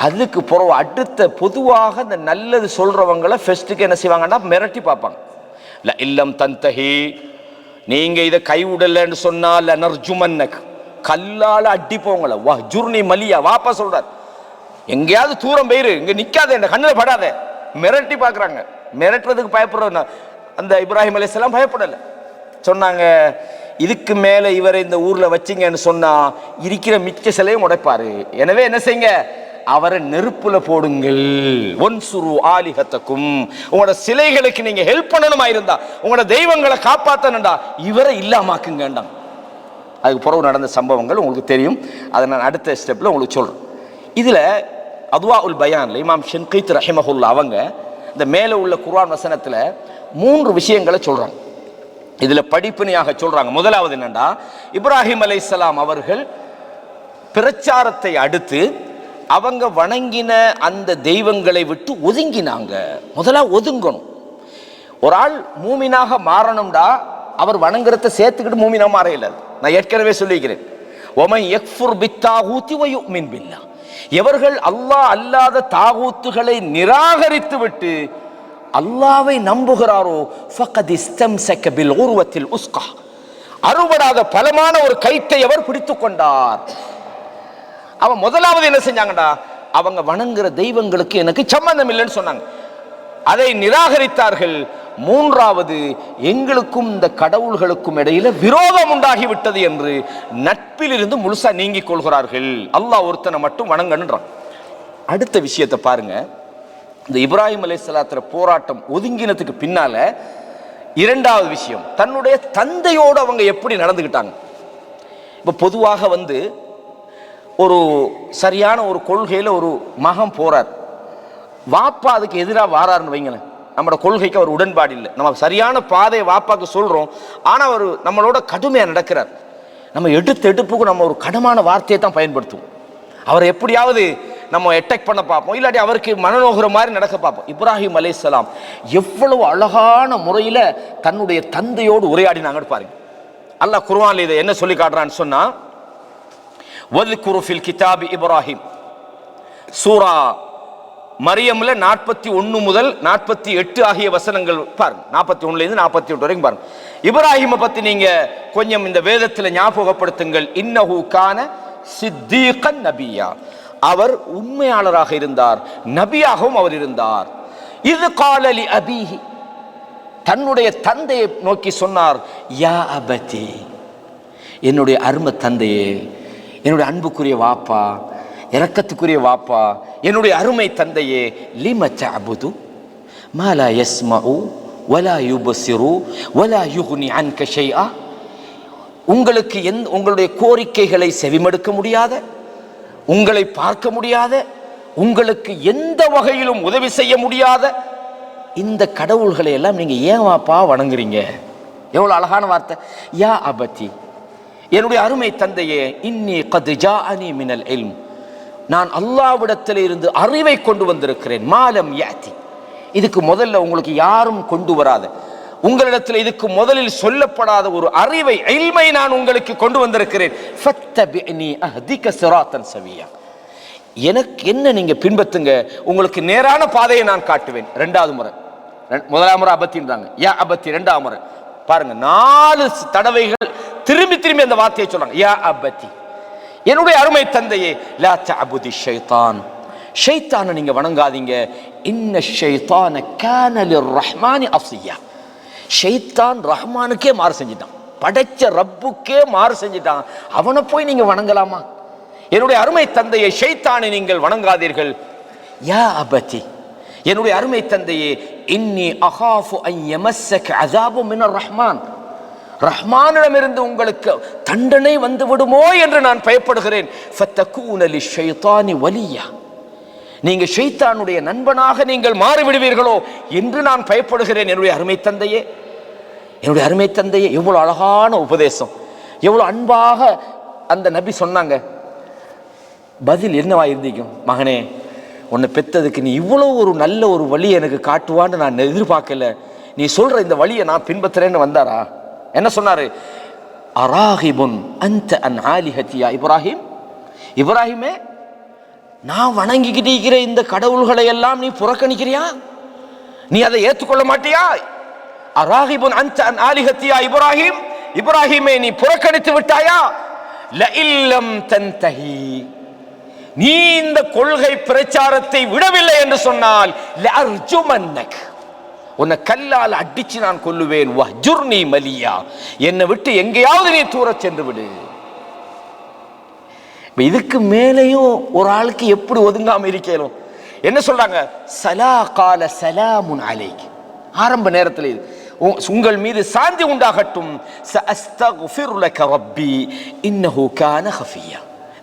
Speaker 1: அதுக்கு பிறகு அடுத்த பொதுவாக இந்த நல்லது சொல்றவங்களை ஃபர்ஸ்ட்டுக்கு என்ன செய்வாங்கன்னா மிரட்டி பார்ப்பாங்க. ல இல்லம் தன்தஹி, நீங்க இதை கைவிடலன்னு சொன்னால் நர்ஜுமன்னக், கல்லால அடிப்போங்கள, வா ஜுர்னி மலியா, வாப்பா சொல்றார், எங்கேயாவது தூரம் போயிரு, இங்க நிக்காத, என் கண்ணில் படாத, மிரட்டி பார்க்குறாங்க. மிரட்டுறதுக்கு பயப்படுற அந்த இப்ராஹிம் அலைஹிஸ்ஸலாம் பயப்படலை. சொன்னாங்க, இதுக்கு மேலே இவரை இந்த ஊரில் வச்சிங்கன்னு சொன்னா இருக்கிற மிச்ச சிலையும் உடைப்பாரு, எனவே என்ன செய்யுங்க, அவரை நெருப்புல போடுங்கள். ஒன்சுரு ஆலிஹத்தக்கும், உங்களோட சிலைகளுக்கு நீங்க ஹெல்ப் பண்ணணுமா இருந்தா, உங்களோட தெய்வங்களை காப்பாத்தணும்டா, இவரை இல்லாமாக்குங்கண்டாம். அதுக்கு பிறகு நடந்த சம்பவங்கள் உங்களுக்கு தெரியும். அதை நான் அடுத்த ஸ்டெப்ல உங்களுக்கு சொல்றேன். இதுல அதுவா உல் பயான்ல இமாம் ஷின்கீத் ரஹிமஹுல்லா அவங்க இந்த மேல உள்ள குர்ஆன் வசனத்துல 3 விஷயங்களை சொல்றாங்க. இதுல படிப்பினையாக சொல்றாங்க. முதலாவது என்னன்னா, இப்ராஹிம் அலைஹிஸ்ஸலாம் அவர்கள் பிரச்சாரத்தை அடுத்து அவங்க வணங்கின அந்த தெய்வங்களை விட்டு ஒதுங்கினாங்க. முதல்ல ஒதுங்கணும். ஒரு ஆள் மூமினாக மாறணும்டா அவர் வணங்குறத சேர்த்துக்கிட்டு மூமினா மாற இயலாது. நான் ஏற்கனவே சொல்லிக்கிறேன். ஒமை யக்ஃபுர் பித்தாகூத்தி வ யுமின் பில்லாஹ், எவர்கள் அல்லாஹ் அல்லாத தாகூத்துகளை நிராகரித்து விட்டு அல்லாஹ்வை நம்புகிறாரோ ஃபக்கத் இஸ்தம்ஸக பில் உர்வத்தில் உஸ்கா, அறுபடாத பலமான ஒரு கயிற்றை அவர் பிடித்துக் கொண்டார். அவன் முதலாவது என்ன செஞ்சாங்கடா, அவங்க வணங்குற தெய்வங்களுக்கு எனக்கு சம்பந்தம் இல்லைன்னு சொன்னாங்க, அதை நிராகரித்தார்கள். மூன்றாவது, எங்களுக்கும் இந்த கடவுள்களுக்கும் இடையில விரோதம் உண்டாகிவிட்டது என்று நட்பில் இருந்து முழுசா நீங்கிக் கொள்கிறார்கள். அல்லாஹ் ஒருத்தனை மட்டும் வணங்கன்றான். அடுத்த விஷயத்தை பாருங்க. இந்த இப்ராஹிம் அலைஹிஸ்ஸலாத்துல போராட்டம் ஒதுங்கினதுக்கு பின்னால இரண்டாவது விஷயம், தன்னுடைய தந்தையோடு அவங்க எப்படி நடந்துக்கிட்டாங்க. இப்ப பொதுவாக ஒரு சரியான ஒரு கொள்கையில ஒரு மகன் போறார், வாப்பா அதுக்கு எதிராக வாராருன்னு வைங்களேன், நம்மளோட கொள்கைக்கு அவர் உடன்பாடு இல்லை, நம்ம சரியான பாதையை வாப்பாக்கு சொல்றோம், ஆனா அவர் நம்மளோட கடுமையா நடக்கிறார், நம்ம எடுப்புக்கு நம்ம ஒரு கடுமையான வார்த்தையை தான் பயன்படுத்துவோம், அவரை எப்படியாவது நம்ம அட்டாக் பண்ண பார்ப்போம், இல்லாட்டி அவருக்கு மனநோகிற மாதிரி நடக்க பார்ப்போம். இப்ராஹிம் அலைஹிஸ்ஸலாம் எவ்வளவு அழகான முறையில தன்னுடைய தந்தையோடு உரையாடினாங்கன்னு பாருங்க. அல்லாஹ் குர்ஆன்ல இதை என்ன சொல்லி காட்டுறான்னு சொன்னா, வذ்குரு ஃபில் கிதாபி இப்ராஹிம், சூரா மரியம்ல 41 முதல் 48 ஆகிய வசனங்கள் பாருங்க. 41ல இருந்து 48 வரைக்கும் பாருங்க. இப்ராஹிமை பத்தி நீங்க கொஞ்சம் இந்த வேதத்துல ஞாபகப்படுத்துங்கள். இன்னஹு கான சித்தீகன் நபியா, அவர் உண்மையாளராக இருந்தார், நபியாகவும் அவர் இருந்தார். இது காலலி அபீஹி, தன்னுடைய தந்தையை நோக்கி சொன்னார், யா அபதி, என்னுடைய அருமை தந்தையே, என்னுடைய அன்புக்குரிய வாப்பா, இரக்கத்துக்குரிய வாப்பா, என்னுடைய அருமை தந்தையே, லிம தஅபுது மா லா யஸ்மஉ வலா யுபஸிரு வலா யுக்னி அன்க ஷைஆ, உங்களுக்கு உங்களுடைய கோரிக்கைகளை செவிமடுக்க முடியாத, உங்களை பார்க்க முடியாத, உங்களுக்கு எந்த வகையிலும் உதவி செய்ய முடியாத இந்த கடவுள்களை எல்லாம் நீங்க ஏன் வாப்பா வணங்குறீங்க? எவ்வளவு அழகான வார்த்தை. யா அபதி, என்னுடைய அருமை தந்தையே, இன்னி கத் ஜாஅனி மினல் இல்ம், நான் அல்லாஹ்விடத்தில் இருந்து அறிவை கொண்டு வந்திருக்கிறேன். மாலம் யாதி, இதுக்கு முதல்ல உங்களுக்கு யாரும் கொண்டு வராத, உங்களிடத்தில் இதுக்கு முதலில் சொல்லப்படாத ஒரு அறிவை, இல்மை நான் உங்களுக்கு கொண்டு வந்திருக்கிறேன். ஃபத்தபிஇனி அஹ்திக சிராத்தன் சவியா, எனக்கு என்ன நீங்க பின்பற்றுங்க, உங்களுக்கு நேரான பாதையை நான் காட்டுவேன். இரண்டாவது முறை, முதலாம் முறை அபத்தின்றாங்க, யா அபத்தி. இரண்டாவது முறை பாருங்க, 4 தடவைகள் திரும்பி திரும்பி அந்த வார்த்தையை சொல்றாங்க, யா அபத்தி, என்னுடைய அருமை தந்தையே, லா தஅபுதி ஷைத்தான், ஷைத்தானை நீங்க வணங்காதீங்க. இன்ன ஷைத்தான கான லிர்ரஹ்மானி அஸியா, ஷைத்தான் ரஹ்மானுக்கே மாறு செஞ்சிட்டான், படைச்ச ரப்புக்கே மாறு செஞ்சிட்டான், அவனை போய் நீங்க வணங்கலாமா? என்னுடைய அருமை தந்தையை, ஷைத்தானை நீங்கள் வணங்காதீர்கள். யா அபதி, என்னுடைய அருமை தந்தையே, இன்னி அகாஃபு அன் யமஸ்ஸக அஸாபு மினர் ரஹ்மான், ரஹ்மானிடமிருந்து உங்களுக்கு தண்டனை வந்து விடுமோ என்று நான் பயப்படுகிறேன். ஃபத்தகூன லிஷைத்தானி வலியா, நீங்க ஷைத்தானுடைய நண்பனாக நீங்கள் மாறிவிடுவீர்களோ என்று நான் பயப்படுகிறேன். என்னுடைய அருமை தந்தையே, என்னுடைய அருமை தந்தையே, எவ்வளவு அழகான உபதேசம், எவ்வளவு அன்பாக அந்த நபி சொன்னாங்க. பதில் என்னவா இருந்திக்கும்? மகனே, உன்னை பெத்ததுக்கு நீ இவ்வளவு ஒரு நல்ல ஒரு வழி எனக்கு காட்டுவான்னு நான் எதிர்பார்க்கல, நீ சொல்ற இந்த வழியை நான் பின்பற்றுறேன்னு வந்தாரா? என்ன சொன்னாரு? அராகிபுன் அன்த அன் ஆலிஹத்தியா இப்ராஹிம், இப்ராஹிமே, நான் வணங்கிக்கிட்டு இருக்கிற இந்த கடவுள்களை எல்லாம் நீ புறக்கணிக்கிறியா? நீ அதை ஏற்றுக்கொள்ள மாட்டியா? அராகிபுன் அன்த அன் ஆலிஹத்தியா இப்ராஹிம், இப்ராஹிமே, நீ புறக்கணித்து விட்டாயா? லஇல்லம் தன்தஹி, நீ இந்த கொள்கை பிரச்சாரத்தை விடவில்லை என்று சொன்னால் லஅர்ஜுமன்னக், உன்னை கல்லால் அடிச்சு நான் கொல்லுவேன். வஹ்ஜுர்னி மலியா, என்னை விட்டு எங்கேயாவது நீ தூர சென்று விடு. இதுக்கு மேலேயும் ஒரு ஆளுக்கு எப்படி ஒதுங்காம இருக்கணும்? என்ன சொல்றாங்க? சலா கால சலாமுன் அலைக், ஆரம்ப நேரத்தில் இது உங்கள் மீது சாந்தி உண்டாகட்டும். சஅஸ்தக்ஃபிரு லக ரப்பி இன்னஹு கான கஃபியா,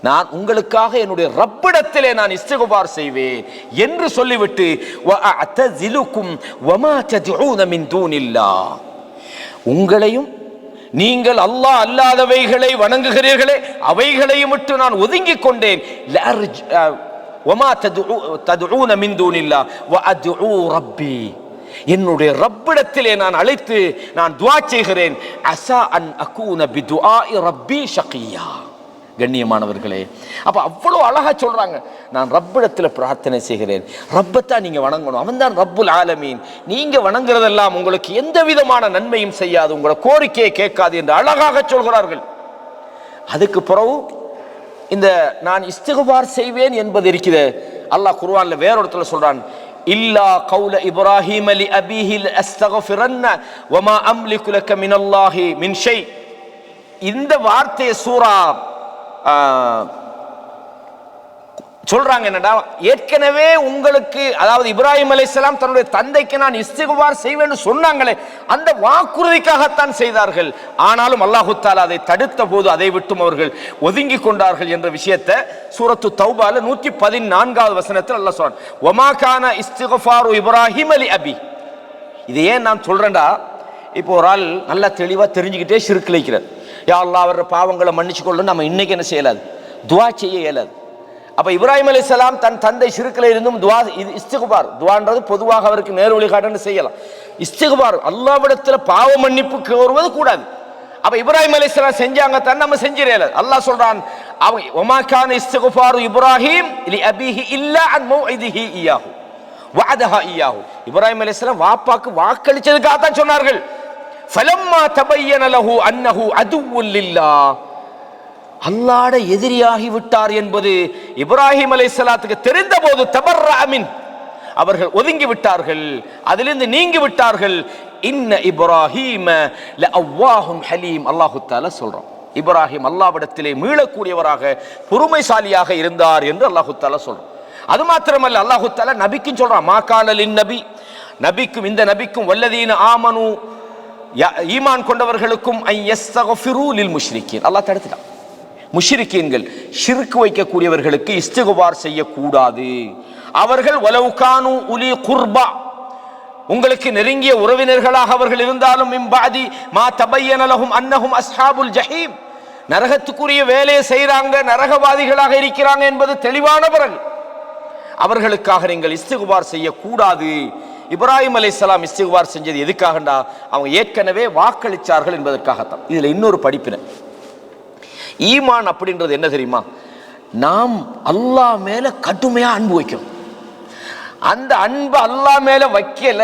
Speaker 1: நான் உங்களுக்காக என்னுடைய ரப்பிடத்திலே நான் இஸ்திக்பார் செய்வேன் என்று சொல்லிவிட்டு வஅஅதஸிலுக்கும் வமா ததுஊன மின் தூனில்லாஹ், உங்களையும் நீங்கள் அல்லாஹ் அல்லாதவைகளை வணங்குகிறீர்களே அவைகளையும் விட்டு நான் ஒதுங்கிக் கொண்டேன். வமா ததுஊன மின் தூனில்லாஹ் வஅதுஊ ரப்பி, என்னுடைய ரப்பிடத்திலே நான் அழைத்து நான் துஆ செய்கிறேன். அஸா அன் அகூன பிதுஆஇ ரப்பி ஷகியா. கண்ணியமானவர்களே, அப்ப அவ்வளவு அழகா சொல்றாங்க, நான் ரப்பிடத்துல பிரார்த்தனை செய்கிறேன். ரப்பத்தான் நீங்க வணங்கணும், அவன் தான் ரப்புல் ஆலமீன். நீங்க வணங்குறதெல்லாம் உங்களுக்கு எந்த விதமான நன்மையும் செய்யாது, உங்களோட கோரிக்கையை கேட்காது என்று அழகாக சொல்கிறார்கள். அதுக்கு பிறகு இந்த நான் இஸ்திக்பார் செய்வேன் என்பது இருக்குது. அல்லாஹ் குர்ஆன்ல வேற இடத்துல சொல்றான், இல்லா கௌல இப்ராஹீம் லி அபீஹி அஸ்தக்ஃபிரன்ன வமா அம்லிகு லக மினல்லாஹி மின் ஷை. இந்த வார்த்தையை சூரா சொல்றாங்க என்னடா, ஏற்கனவே உங்களுக்கு, அதாவது இப்ராஹிம் அலைஹிஸ்ஸலாம் தன்னுடைய தந்தைக்கு நான் இஸ்திக்பார் செய்வேன்னு சொன்னாங்களே, அந்த வாக்குறுதிக்காகத்தான் செய்தார்கள். ஆனாலும் அல்லாஹு தஆலா அதை தடுத்த போது அதை விட்டும் அவர்கள் ஒதுங்கி கொண்டார்கள் என்ற விஷயத்தை சூரத்து தௌபால 114வது வசனத்தில் அல்லாஹ் சொல்றான், வமா கான இஸ்திக்ஃபாரு இப்ராஹிம் லி அபி. இது ஏன் நான் சொல்றேன்டா, இப்போ ஒரு ஆள் நல்லா தெளிவா தெரிஞ்சுக்கிட்டே ஷிர்க் வைக்கிறார். யா அல்லாஹ் அவர பாவங்களை மன்னிச்சு கொள்ளு, நம்ம இன்னைக்கு என்ன செய்யலாது, துஆ செய்ய இயலாது. அப்ப இப்ராஹிம் அலைஹிஸ்ஸலாம் தன் தந்தை ஷிர்க்ல இருந்தும் துஆ, இது இஸ்திக்பார், துஆன்றது பொதுவாக அவருக்கு நேர் வழி காட்டன்னு செய்யலாம். இஸ்திக்பார் அல்லாஹ்விடத்துல பாவ மன்னிப்பு கோருவது கூடாது. அப்ப இப்ராஹிம் அலைஹிஸ்ஸலாம் செஞ்சாங்க, தான் நம்ம செஞ்சிரல. அல்லாஹ் சொல்றான், வமா கான இஸ்திக்பாரு இப்ராஹிம் லி அபீஹி இல்லா அன் மௌஇதிஹி இய்யாஹு வஅதஹா இய்யாஹு. இப்ராஹிம் அலைஹிஸ்ஸலாம் வாப்பாக்கு வாக்களிச்சதுக்காக தான் சொன்னார்கள். ஃபலம்மா தபய்யன லஹு அன்னஹு அதுவுல் லில்லாஹ், அல்லாஹ்வுடைய எதிரியாகி விட்டார் என்பது இப்ராஹிம் அலைஹிஸ்ஸலாத்துக்கு தெரிந்த போது தபர்ரஅ மின், அவர்கள் ஒதுங்கி விட்டார்கள், அதிலிருந்து நீங்கி விட்டார்கள். இன்ன இப்ராஹீம லஅவ்வாஹுன் ஹலீம். அல்லாஹ் தஆலா சொல்றான், இப்ராஹிம் அல்லாஹ்விடத்திலே மீளக்கூடியவராக பொறுமைசாலியாக இருந்தார் என்று அல்லாஹ் தஆலா சொல்றான். அது மாத்திரமல்ல, அல்லாஹ் தஆலா நபிக்கும் சொல்றான், மா கான லின் நபி, நபிக்கும் இந்த நபிக்கும் வல்லதீன ஆமனு, ஈமான் கொண்டவர்களுக்கும் ஐ யஸ்தக்ஃபிரு லில் முஷ்ரிக்கீன். அல்லாஹ் தடுத்துட்டான், முஷ்ரிக்கீன்கள் ஷிர்க் வைக்கக்கூடியவர்களுக்கு இஸ்திக்பார் செய்யக்கூடாது. அவர்கள் வலவ் கானு உலி குர்பா, உங்களுக்கு நெருங்கிய உறவினர்களாக அவர்கள் இருந்தாலும், மின் பாதி மா தபய்யன லஹும் அன்னஹும் அஸ்ஹாபுல் ஜஹீம், நரகத்துக்குரிய வேலையை செய்றாங்க, நரகவாதிகளாக இருக்கிறாங்க என்பது தெளிவான பிறகு அவர்களுக்காக நீங்கள் இஸ்திக்பார் செய்யக்கூடாது. இப்ராஹிம் அலைஹிஸ்ஸலாம் இஸ்திக்பார் செஞ்சது எதுக்காகண்டா, அவங்க ஏற்கனவே வாக்களிச்சார்கள் என்பதற்காகத்தான். இதுல இன்னொரு படிப்பினை, ஈமான் அப்படின்றது என்ன தெரியுமா, நாம் அல்லாஹ் மேல கடுமையா அன்பு வைக்கணும். அந்த அன்பு அல்லாஹ் மேல வைக்கல,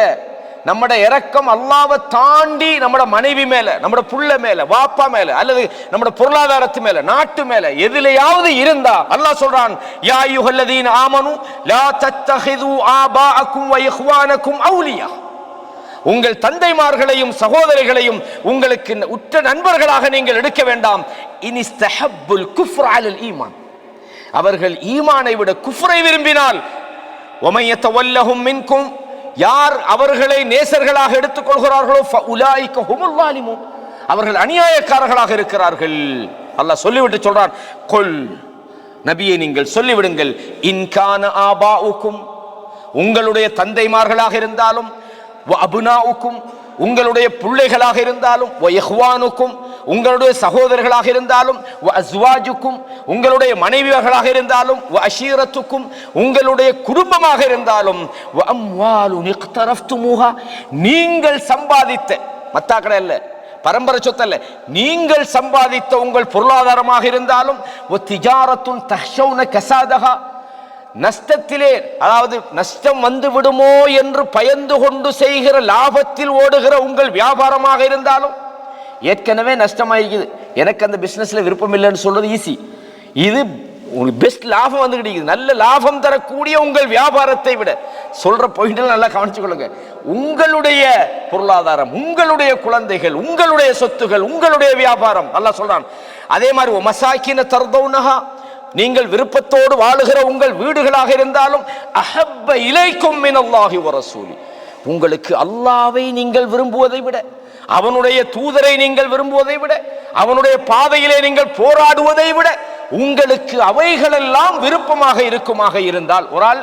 Speaker 1: நம்மட இரக்கம் அல்லாஹ்வை தாண்டி நம்மட மனைவி மேல, நம்மட புள்ள மேல, வாப்பா மேல, அல்லது நம்மட பொருளாதாரத்து மேல, நாட்டு மேல எதிலையாவது இருந்தா அல்லாஹ் சொல்றான், யா அய்யுஹல்லதீன ஆமனு லா தத்தஹிது ஆபாஅக்கும் வ இஹ்வானக்கும் அவுலியா, உங்கள் தந்தைமார்களையும் சகோதரிகளையும் உங்களுக்கு உற்ற நண்பர்களாக நீங்கள் எடுக்க வேண்டாம். இனிஸ்தஹப்புல் குஃப்ர அலல் ஈமான், அவர்கள் ஈமானை விட குஃப்ரை விரும்பினால், வமன் யதவல்லஹும் மின்கும், யார் அவர்களை நேசர்களாக எடுத்துக் கொள்கிறார்களோ ஃபஉலாயிக ஹுமுல் ஸாலிமூன், அவர்கள் அநியாயக்காரர்களாக இருக்கிறார்கள். அல்லாஹ் சொல்லிவிட்டு சொல்றான், குல், நபியே நீங்கள் சொல்லிவிடுங்கள், இன் கான ஆபாஉக்கும், உங்களுடைய தந்தைமார்களாக இருந்தாலும், வ அப்னாஉக்கும், உங்களுடைய பிள்ளைகளாக இருந்தாலும், வ இஹ்வானுக்கும், உங்களுடைய சகோதரர்களாக இருந்தாலும், வ அஸ்வாஜுக்கும், உங்களுடைய மனைவியர்களாக இருந்தாலும், வ அஷீரத்துக்கும், உங்களுடைய குடும்பமாக இருந்தாலும், வ அம்வாலுன் இக்தரஃப்துமுஹா, நீங்கள் சம்பாதித்த, மத்தாக்கடை அல்ல, பரம்பரை சொத்து அல்ல, நீங்கள் சம்பாதித்த உங்கள் பொருளாதாரமாக இருந்தாலும், வ திஜாரத்துன் தஹ்ஷௌன கஸாதஹா, நஷ்டத்திலே, அதாவது நஷ்டம் வந்து விடுமோ என்று பயந்து கொண்டு செய்கிற லாபத்தில் ஓடுகிற உங்கள் வியாபாரமாக இருந்தாலும், ஏற்கனவே நஷ்டமாயிருக்குது, எனக்கு அந்த பிசினஸ்ல விருப்பம் இல்லைன்னு சொல்றது ஈஸி, இது உங்களுக்கு பெஸ்ட் லாபம் வந்து கிடைக்குது, நல்ல லாபம் தரக்கூடிய உங்கள் வியாபாரத்தை விட, சொல்ற பாயிண்ட் நல்லா கவனிச்சு கொள்ளுங்க, உங்களுடைய பொருளாதாரம், உங்களுடைய குழந்தைகள், உங்களுடைய சொத்துகள், உங்களுடைய வியாபாரம், அல்லாஹ் சொல்றான். அதே மாதிரி மசாக்கின தர்தௌனஹா நீங்கள் விருப்பத்தோடு வாழுகிற உங்கள் வீடுகளாக இருந்தாலும் அஹப்ப இலைக்கும் மினல்லாஹி வ ரசூலி, உங்களுக்கு அல்லாஹ்வை நீங்கள் விரும்புவதை விட, அவனுடைய தூதரை நீங்கள் விரும்புவதை விட, அவனுடைய பாதையிலே நீங்கள் போராடுவதை விட உங்களுக்கு அவைகளெல்லாம் விருப்பமாக இருக்குமாக இருந்தால், ஒரு ஆள்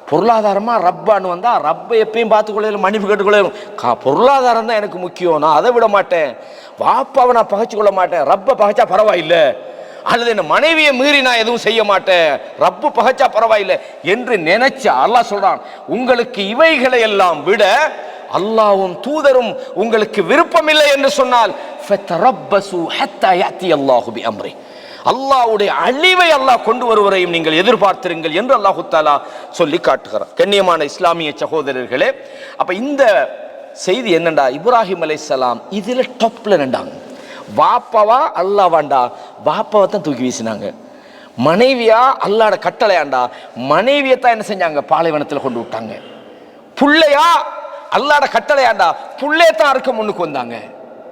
Speaker 1: பொருளாதாரமா ரப்பான்னு வந்தா ரப்பை எப்பயும் பார்த்துக்கொள்ள மன்னிப்பு கேட்டுக்கொள்ள, பொருளாதாரம் தான் எனக்கு முக்கியம், நான் அதை விட மாட்டேன், வாப்பாவை நான் பகைச்சு கொள்ள மாட்டேன், ரப்பை பகைச்சா பரவாயில்லை, அல்லது என் மனைவியை மீறி நான் எதுவும் செய்ய மாட்டேன், ரப்பு பகைச்சா பரவாயில்லை என்று நினைச்சா அல்லாஹ் சொல்றான், உங்களுக்கு இவைகளை எல்லாம் விட அல்லாஹ்வும் தூதரும் உங்களுக்கு விருப்பம் இல்லை என்று சொன்னால் ஃபதரப்பசு ஹத்தா யாத்தி அல்லாஹு பிஅம்ரி, அல்லாஹ்வுடைய அழிவை அல்லாஹ் கொண்டு வருவரையும் நீங்கள் எதிர்பார்த்திருங்கள் என்று அல்லாஹு தஆலா சொல்லி காட்டுகிறார். கண்ணியமான இஸ்லாமிய சகோதரர்களே, அப்ப இந்த செய்தி என்னண்டா, இப்ராஹிம் அலைஹிஸ்ஸலாம் இதுல டாப்ல நின்றாங்க. வாப்பாவா அல்லாஹ்வாண்டா, வாப்பாவை தான் தூக்கி வீசினாங்க. மனைவியா அல்லாஹ்வோட கட்டளையாண்டா, மனைவியை தான் என்ன செஞ்சாங்க, பாலைவனத்தில் கொண்டு விட்டாங்க. புள்ளையா அல்லாஹ்வோட கட்டளையாண்டா, புள்ளைய தான் அறுக்க முன்னுக்கு வந்தாங்க.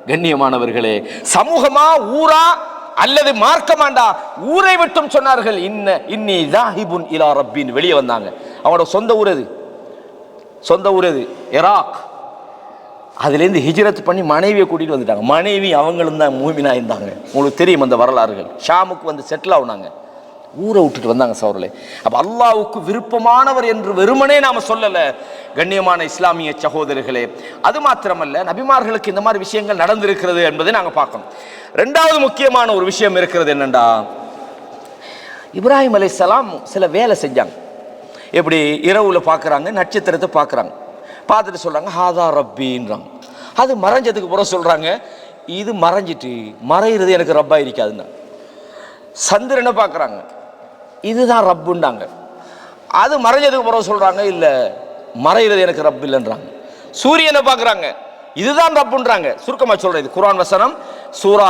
Speaker 1: கண்ணியமானவர்களே, சமூகமா ஊரா அல்லது மார்க்கமாண்டா, ஊரை விட்டும் சொன்னார்கள் இன்னி ஸாஹிபுன் இலா ரப்பின், வெளியே வந்தாங்க. அவனோட சொந்த ஊர் எது? சொந்த ஊர் எது? இராக். அதுலேருந்து ஹிஜ்ரத் பண்ணி மனைவியை கூட்டிட்டு வந்துட்டாங்க. மனைவி அவங்களும் தான் மூமினா இருந்தாங்க. உங்களுக்கு தெரியும் அந்த வரலாறுகள். ஷாமுக்கு வந்து செட்டில் ஆகுனாங்க, ஊரை விட்டுட்டு வந்தாங்க சௌரலே. அப்ப அல்லாஹ்வுக்கு விருப்பமானவர் என்று வெறுமனே நாம சொல்லல. கண்ணியமான இஸ்லாமிய சகோதரர்களே, அது மாத்திரமல்ல, நபிமார்களுக்கு இந்த மாதிரி விஷயங்கள் நடந்திருக்கிறது என்பதை நாங்க பார்க்கணும். ரெண்டாவது முக்கியமான ஒரு விஷயம் இருக்கிறது என்னண்டா, இப்ராஹிம் அலைஹிஸ்ஸலாம் சில வேலை செஞ்சாங்க. எப்படி இரவுல பார்க்குறாங்க, நட்சத்திரத்தை பார்க்குறாங்க, பார்த்துட்டு சொல்றாங்க ஹாதா ரப்பின்றாங்க. அது மறைஞ்சதுக்கு பிறகு சொல்றாங்க இது மறைஞ்சிட்டு மறைகிறது எனக்கு ரப்பா இருக்காதுன்னா. சந்திரனை பார்க்குறாங்க, இதுதான் ரப்புண்டாங்க. அது மறைஞ்சதுக்கு பிறகு சொல்றாங்க இல்ல மறைகிறது எனக்கு ரப்பு இல்லைன்றாங்க. சூரியனை பார்க்குறாங்க, இதுதான் ரப்புன்றாங்க. சுருக்கமாக சொல்றது குர்ஆன் வசனம் சூரா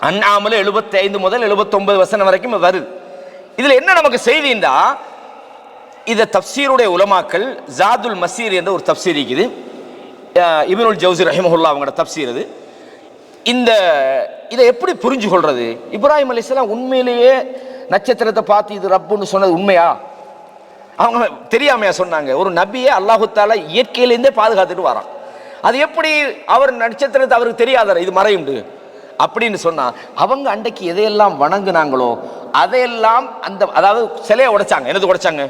Speaker 1: அன்ஆம்ல 75 முதல் 79 வசனம் வரைக்கும் வருது. இதுல என்ன நமக்கு செய்தின்னா, இத தஃப்சீருடைய உலமாக்கள் ஜாதுல் மசீர் என்ற ஒரு தஃப்சீர் இருக்குது, இப்னுல் ஜௌசி ரஹிமஹுல்லாஹ் அவங்களோட தஃப்சீர் அது. இதை எப்படி புரிஞ்சு கொள்றது? இப்ராஹிம் அலைஹிஸ்ஸலாம் உண்மையிலேயே நட்சத்திரத்தை பார்த்து இது ரப்புன்னு சொன்னது உண்மையா? அவங்க தெரியாமையா சொன்னாங்க? ஒரு நபியை அல்லாஹு தஆலா இயற்கையிலேருந்தே பாதுகாத்துட்டு வரான். அது எப்படி அவர் நட்சத்திரத்தை அவருக்கு தெரியாத இது மறையுண்டு அப்படின்னு சொன்னா, அவங்க அன்றைக்கு எதையெல்லாம் வணங்குனாங்களோ அதையெல்லாம் அந்த அதாவது சிலையை உடைச்சாங்க. என்னது உடைச்சாங்க?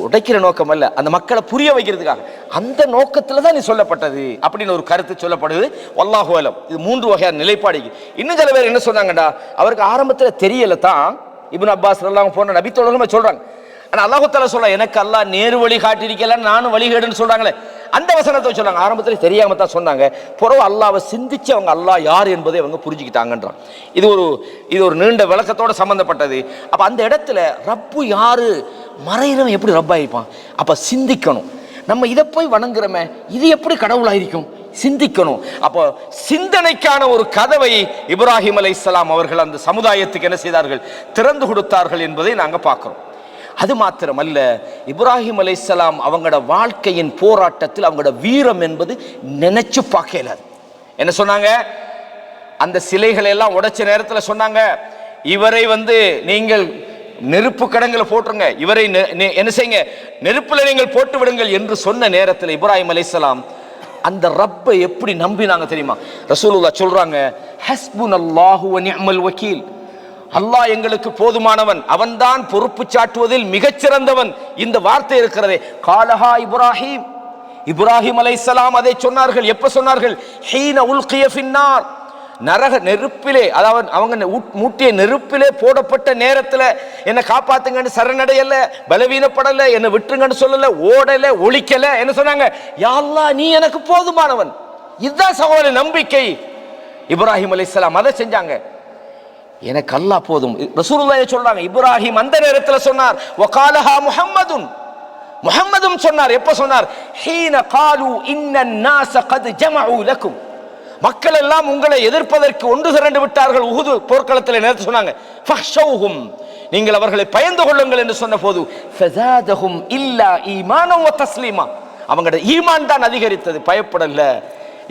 Speaker 1: உடைக்கிற நோக்கம் அல்ல, அந்த மக்களை புரிய வைக்கிறதுக்காக அந்த நோக்கத்துல தான் நீ சொல்லப்பட்டது அப்படின்னு ஒரு கருத்து சொல்லப்படுது. வல்லாஹு அலம். இது 3 வகையான நிலைப்பாடு. இன்னும் சில பேர் என்ன சொன்னாங்கடா, அவருக்கு ஆரம்பத்துல தெரியல தான், இப்னு அப்பாஸ் ரலியல்லாஹு போன்ற நபித்தோழர்கள் சொல்றாங்க. ஆனா அல்லாஹு தஆலா சொல்ல எனக்கு அல்லாஹ் நேரு வழி காட்டியிருக்கல, நானும் வழிகேடுன்னு சொல்றாங்களே, அந்த வசனத்தை சொல்றாங்க. ஆரம்பத்தில் தெரியாம தான் சொன்னாங்க, பிறகு அல்லாஹ்வை சிந்திச்சு அவங்க அல்லாஹ் யார் என்பதை அவங்க புரிஞ்சுக்கிட்டாங்கன்றான். இது ஒரு நீண்ட விளக்கத்தோட சம்பந்தப்பட்டது. அப்ப அந்த இடத்துல ரப்பு யாரு, மறையிறவன் எப்படி ரப்பாயிருப்பான்? அப்ப சிந்திக்கணும். நம்ம இதை போய் வணங்குறோமே, இது எப்படி கடவுளாயிருக்கும்? சிந்திக்கணும். அப்போ சிந்தனைக்கான ஒரு கதவை இப்ராஹிம் அலைஹிஸ்ஸலாம் அவர்கள் அந்த சமுதாயத்துக்கு என்ன செய்தார்கள், திறந்து கொடுத்தார்கள் என்பதை நாங்க பார்க்கிறோம். அது மாத்திரமல்ல, இப்ராஹிம் அலைஹிஸ்ஸலாம் அவங்களோட வாழ்க்கையின் போராட்டத்தில் அவங்களோட வீரம் என்பது நினைச்சு பார்க்கல. என்ன சொன்னாங்க? அந்த சிலைகளை எல்லாம் உடைச்ச நேரத்தில் சொன்னாங்க, இவரை நீங்கள் நெருப்பு கடங்களை போட்டுருங்க, இவரை என்ன செய்யுங்க, நெருப்புல நீங்கள் போட்டு விடுங்கள் என்று சொன்ன நேரத்தில் இப்ராஹிம் அலைஹிஸ்ஸலாம் அந்த ரப்பை எப்படி நம்பினாங்க தெரியுமா? ரசூலுல்லாஹ் சொல்றாங்க, ஹஸ்புனல்லாஹு வ நிஅமல் வக்கீல், அல்லாஹ் எங்களுக்கு போதுமானவன், அவன்தான் பொறுப்பு சாட்டுவதில் மிகச்சிறந்தவன். இந்த வார்த்தை இருக்கிறதே, காலஹா இப்ராஹிம், இப்ராஹிம் அலைஹிஸ்ஸலாம் அதை சொன்னார்கள். எப்ப சொன்னார்கள்? ஹீன உல்கிய ஃபின்னார், நரக நெருப்பிலே, அதாவது அவங்க மூட்டிய நெருப்பிலே போடப்பட்ட நேரத்தில் என்னை காப்பாத்துங்கன்னு சரணடையல, பலவீனப்படல, என்னை விட்டுருங்கன்னு சொல்லல, ஓடல, ஒழிக்கல. என்ன சொன்னாங்க? யா அல்லாஹ் நீ எனக்கு போதுமானவன். இதுதான் சகோதர நம்பிக்கை. இப்ராஹிம் அலைஹிஸ்ஸலாம் அதை செஞ்சாங்க. எனக்கு அல்லாஹ் போதும். ரசூலுல்லாஹ் சொல்றாங்க, இப்ராஹிம் அந்த நேரத்தில் சொன்னார், வகாலஹா முஹம்மதுன், முஹம்மதும் சொன்னார். எப்ப சொன்னார்? ஹீன காலு இன்னன் நாஸ கத் ஜமஉ லக்கும், மக்கள் எல்லாம் உங்களை எதிர்ப்பதற்கு ஒன்று திரண்டு விட்டார்கள். உஹுது போர்க்களத்தில் நேரத்தில் சொன்னாங்க, ஃபஹ்ஷௌஹும், நீங்கள் அவர்களை பயந்து கொள்ளுங்கள் என்று சொன்ன போது, ஃபஸாதஹும் இல்லா ஈமானன் வ தஸ்லீமா, அவங்களோட ஈமான் தான் அதிகரித்தது, பயப்படல.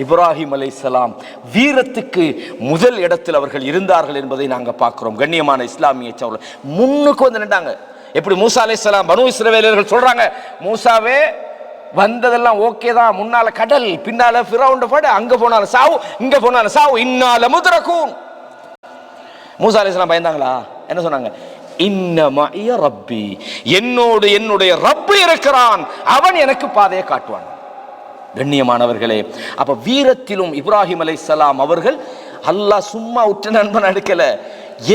Speaker 1: இப்ராஹிம் அலைஹிஸ்ஸலாம் வீரத்துக்கு முதல் இடத்தில் அவர்கள் இருந்தார்கள் என்பதை நாங்கள் பார்க்கிறோம். கண்ணியமான இஸ்லாமிய சகோதரர்களே, முன்னுக்கு வந்து நின்றாங்க. எப்படி மூசா அலைஹிஸ்ஸலாம் பனு இஸ்ரவேலர்கள் சொல்றாங்க, மூசாவே வந்ததெல்லாம் ஓகே தான், முன்னால கடல், பின்னால ஃபிரௌன் பட, அங்க போனாலும் சாவு, இங்க போனாலும் சாவு, இன்னால முத்ரகூன். மூசா அலைஹிஸ்ஸலாம் பயந்தாங்களா? என்ன சொன்னாங்க? இன்னமஇய ரப்பி, என்னோடு என்னுடைய ரப்பு இருக்கிறான், அவன் எனக்கு பாதையை காட்டுவான். கண்ணியமானவர்களே, அப்ப வீரத்திலும் இப்ராஹிம் அலைஹிஸ்ஸலாம் அவர்கள் அல்லாஹ் சும்மா உற்ற நண்பன் எடுக்கல.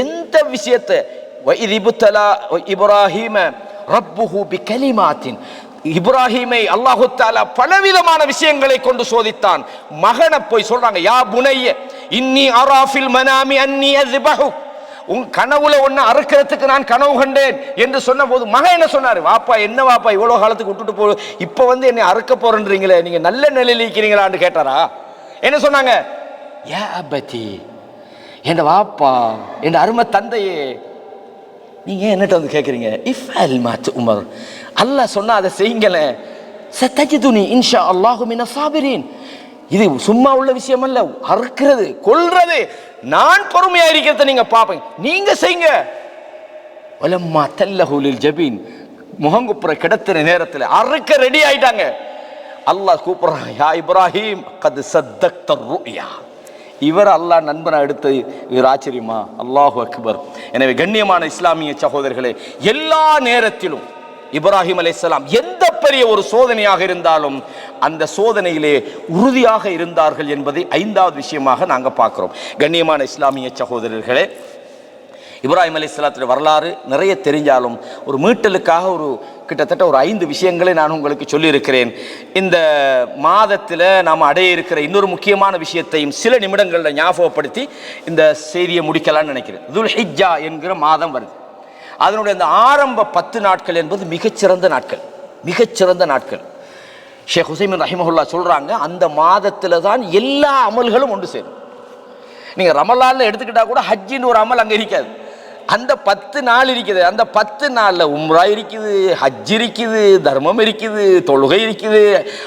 Speaker 1: எந்த விஷயத்தை இப்ராஹிம ரப்புஹு பிகலிமாத்தின், இப்ராஹிமை அல்லாஹு தஆலா பலவிதமான விஷயங்களை கொண்டு சோதித்தான். மகனை போய் சொல்றாங்க, யா புனைய இன்னி அராஃபில் மனாமி அன்னி அஸ்பஹு, உன் கனவுல ஒன்னு அறுக்கிறதுக்கு நான் கனவு கண்டேன் என்று சொன்ன போது மகன் என்ன சொன்னாரு? வாப்பா, என்ன வாப்பா இவ்வளவு காலத்துக்கு விட்டுட்டு போ, இப்ப வந்து என்னை அறுக்க போறேன்றீங்களே, நீங்க நல்ல நிலையில இருக்கிறீங்களான்னு கேட்டாரா? என்ன சொன்னாங்க? யா அபதி, என் வாப்பா, என் அருமை தந்தையே, நீங்க என்னட்ட வந்து கேட்குறீங்க? இஃப் அல் மாத் உமர், அல்லாஹ் சொன்னா அதை செய்யுங்களே, சத்தஜிதுனி இன்ஷா அல்லாஹு மின சாபிரீன். இது சும்மா உள்ள விஷயம் அல்ல, அறுக்கிறது கொல்றது, நான் பொறுமையா இருக்கிறத நீங்க பாப்பீங்க, நீங்க செய்யுங்க. வலம்மா தல்லஹு லில் ஜபீன், முகங்குப்புற கிடத்துற நேரத்தில் அறுக்க ரெடி ஆயிட்டாங்க. அல்லாஹ் கூப்பிடுறான், யா இப்ராஹிம் கத் சத்தக்த ருயா. இவர் அல்லாஹ் நண்பனை எடுத்து இவர் ஆச்சரியமா? அல்லாஹு அக்பர். எனவே கண்ணியமான இஸ்லாமிய சகோதரர்களே, எல்லா நேரத்திலும் இப்ராஹிம் அலைஹிஸ்ஸலாம் எந்த பெரிய ஒரு சோதனையாக இருந்தாலும் அந்த சோதனையிலே உறுதியாக இருந்தார்கள் என்பதை 5வது விஷயமாக நாங்கள் பார்க்கிறோம். கண்ணியமான இஸ்லாமிய சகோதரர்களே, இப்ராஹிம் அலைஹிஸ்ஸலாத்துடைய வரலாறு நிறைய தெரிஞ்சாலும் ஒரு மீட்டலுக்காக கிட்டத்தட்ட ஒரு 5 விஷயங்களை நான் உங்களுக்கு சொல்லியிருக்கிறேன். இந்த மாதத்தில் நாம் அடைய இருக்கிற இன்னொரு முக்கியமான விஷயத்தையும் சில நிமிடங்களில் ஞாபகப்படுத்தி இந்த செய்தியை முடிக்கலாம்னு நினைக்கிறேன். துல்ஹிஜ்ஜா என்கிற மாதம் வருது. அதனுடைய அந்த ஆரம்ப 10 நாட்கள் என்பது மிகச்சிறந்த நாட்கள், மிகச்சிறந்த நாட்கள். ஷேக் ஹுசைமின் ரஹிமஹுல்லா சொல்றாங்க, அந்த மாதத்தில் தான் எல்லா அமல்களும் ஒன்று சேரும். நீங்க ரமலான்ல எடுத்துக்கிட்டா கூட ஹஜ்ஜின்னு ஒரு அமல் அங்கே இருக்காது. அந்த 10 நாள் இருக்குது. அந்த 10 நாள்ல உம்ரா இருக்குது, ஹஜ் இருக்குது, தர்மம் இருக்குது, தொழுகை இருக்குது,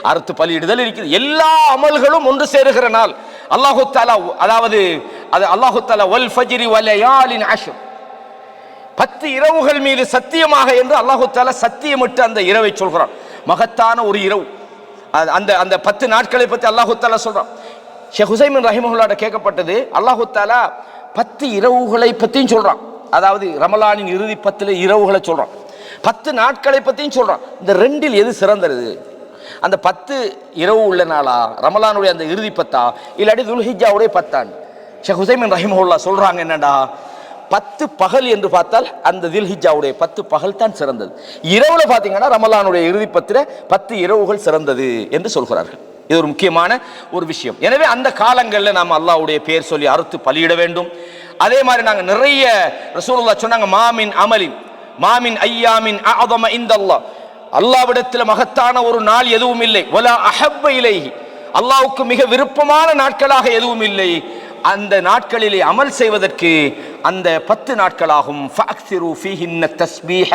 Speaker 1: அறுத்து பலியிடுதல் இருக்குது. எல்லா அமல்களும் ஒன்று சேருகிற நாள். அல்லாஹு தஆலா, அதாவது அது அல்லாஹு தஆலா வல் ஃபஜ்ரி வலயாலின் அஷ்ர், 10 இரவுகள் மீது சத்தியமாக என்று அல்லாஹு தஆலா சத்தியமிட்டு அந்த இரவை சொல்கிறான். மகத்தான ஒரு இரவு. அந்த அந்த 10 நாட்களை பற்றி அல்லாஹு தஆலா சொல்றான். ஷேக் ஹுசைமின் ரஹிமஹுல்லாஹ் கேட்கப்பட்டது, அல்லாஹு தஆலா 10 இரவுகளை பற்றியும் சொல்றான். அதாவது ரமலானின் இறுதி 10 இரவுகளை சொல்றான், 10 நாட்களை பற்றியும் சொல்றான். இந்த ரெண்டில் எது சிறந்தது? அந்த 10 இரவு உள்ள நாளா, ரமலானுடைய அந்த இறுதி 10ஆ, இல்லாட்டி துல்ஹிஜ்ஜாவுடைய 10ஆண்டு? ஷேக் ஹுசைமின் ரஹிமஹுல்லாஹ் சொல்றாங்க என்னடா, 10 பகல் என்று பார்த்தால் அந்த தில்ஹிஜ்ஜாவுடைய 10 பகல் தான் சிறந்தது. இரவுல பார்த்தீங்கன்னா ரமலானுடைய இறுதி 10 இரவுகள் சிறந்தது என்று சொல்கிறார்கள். இது ஒரு முக்கியமான ஒரு விஷயம். எனவே அந்த காலங்களில் நாம் அல்லாஹ்வுடைய பேர் சொல்லி அறுத்து பலியிட வேண்டும். அதே மாதிரி நாங்கள் நிறைய ரசூலுல்லாஹ் சொன்னாங்க, மாமின் அமலின் மாமின் ஐயாமின் அஅதம இன்தல்லாஹ், அல்லாஹ்விடத்தில் மகத்தான ஒரு நாள் எதுவும் இல்லை, வலா அஹப்ப இலைஹி, அல்லாஹ்வுக்கு மிக விருப்பமான நாட்களாக எதுவும் இல்லை. அந்த நாட்களிலே அமல் செய்வதற்கு அந்த 10 நாட்களாகும். ஃபஅக்ஸிரு ஃபீஹின்ன தஸ்பீஹ,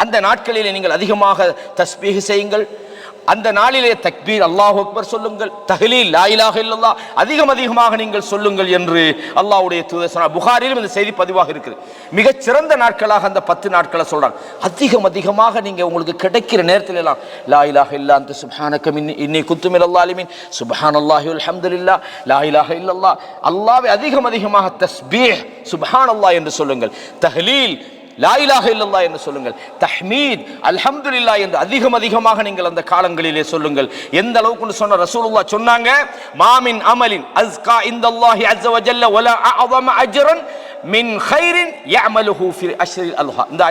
Speaker 1: அந்த நாட்களிலே நீங்கள் அதிகமாக தஸ்பீஹ் செய்யுங்கள். அந்த நாளிலே தக்பீர் அல்லாஹு அக்பர் சொல்லுங்கள், தஹ்லீல் லா இலாஹ இல்லல்லாஹ் அதிகமாக நீங்கள் சொல்லுங்கள் என்று அல்லாஹ்வுடைய தூதர் சொன்னார். புகாரிலும் இந்த செய்தி பதிவாக இருக்குது. மிகச் சிறந்த நாட்களாக அந்த 10 நாட்களை சொல்றாங்க. அதிகமாக நீங்க உங்களுக்கு கிடைக்கிற நேரத்தில் எல்லாம் லா இலாஹ இல்லா அன்த சுப்ஹானக இன்னி குன்து மினல் ஸாலிமீன், சுப்ஹானல்லாஹி வல்ஹம்துலில்லாஹ், லா இலாஹ இல்லல்லாஹ், அல்லாஹ்வை அதிகமாக தஸ்பீஹ் சுப்ஹானல்லாஹ் என்று சொல்லுங்கள், தஹ்லீல் லா இலாஹ இல்லல்லாஹ் என்று சொல்லுங்கள், தஹ்மீத் அல்ஹம்துலில்லாஹ் என்று அதிகமாக நீங்கள் அந்த காலங்களிலே சொல்லுங்கள். எந்த அளவுக்கு சொன்ன ரசூலுல்லாஹ் சொன்னாங்க, மாமின் அமலின் அஸ்கா இன்தல்லாஹி அஸ்ஸ வஜல்ல வலா அஅஸம அஜ்ரன் மின் கைரின் யஅமலுஹு ஃபி அஷ்ரில் அல்ஹா. இந்த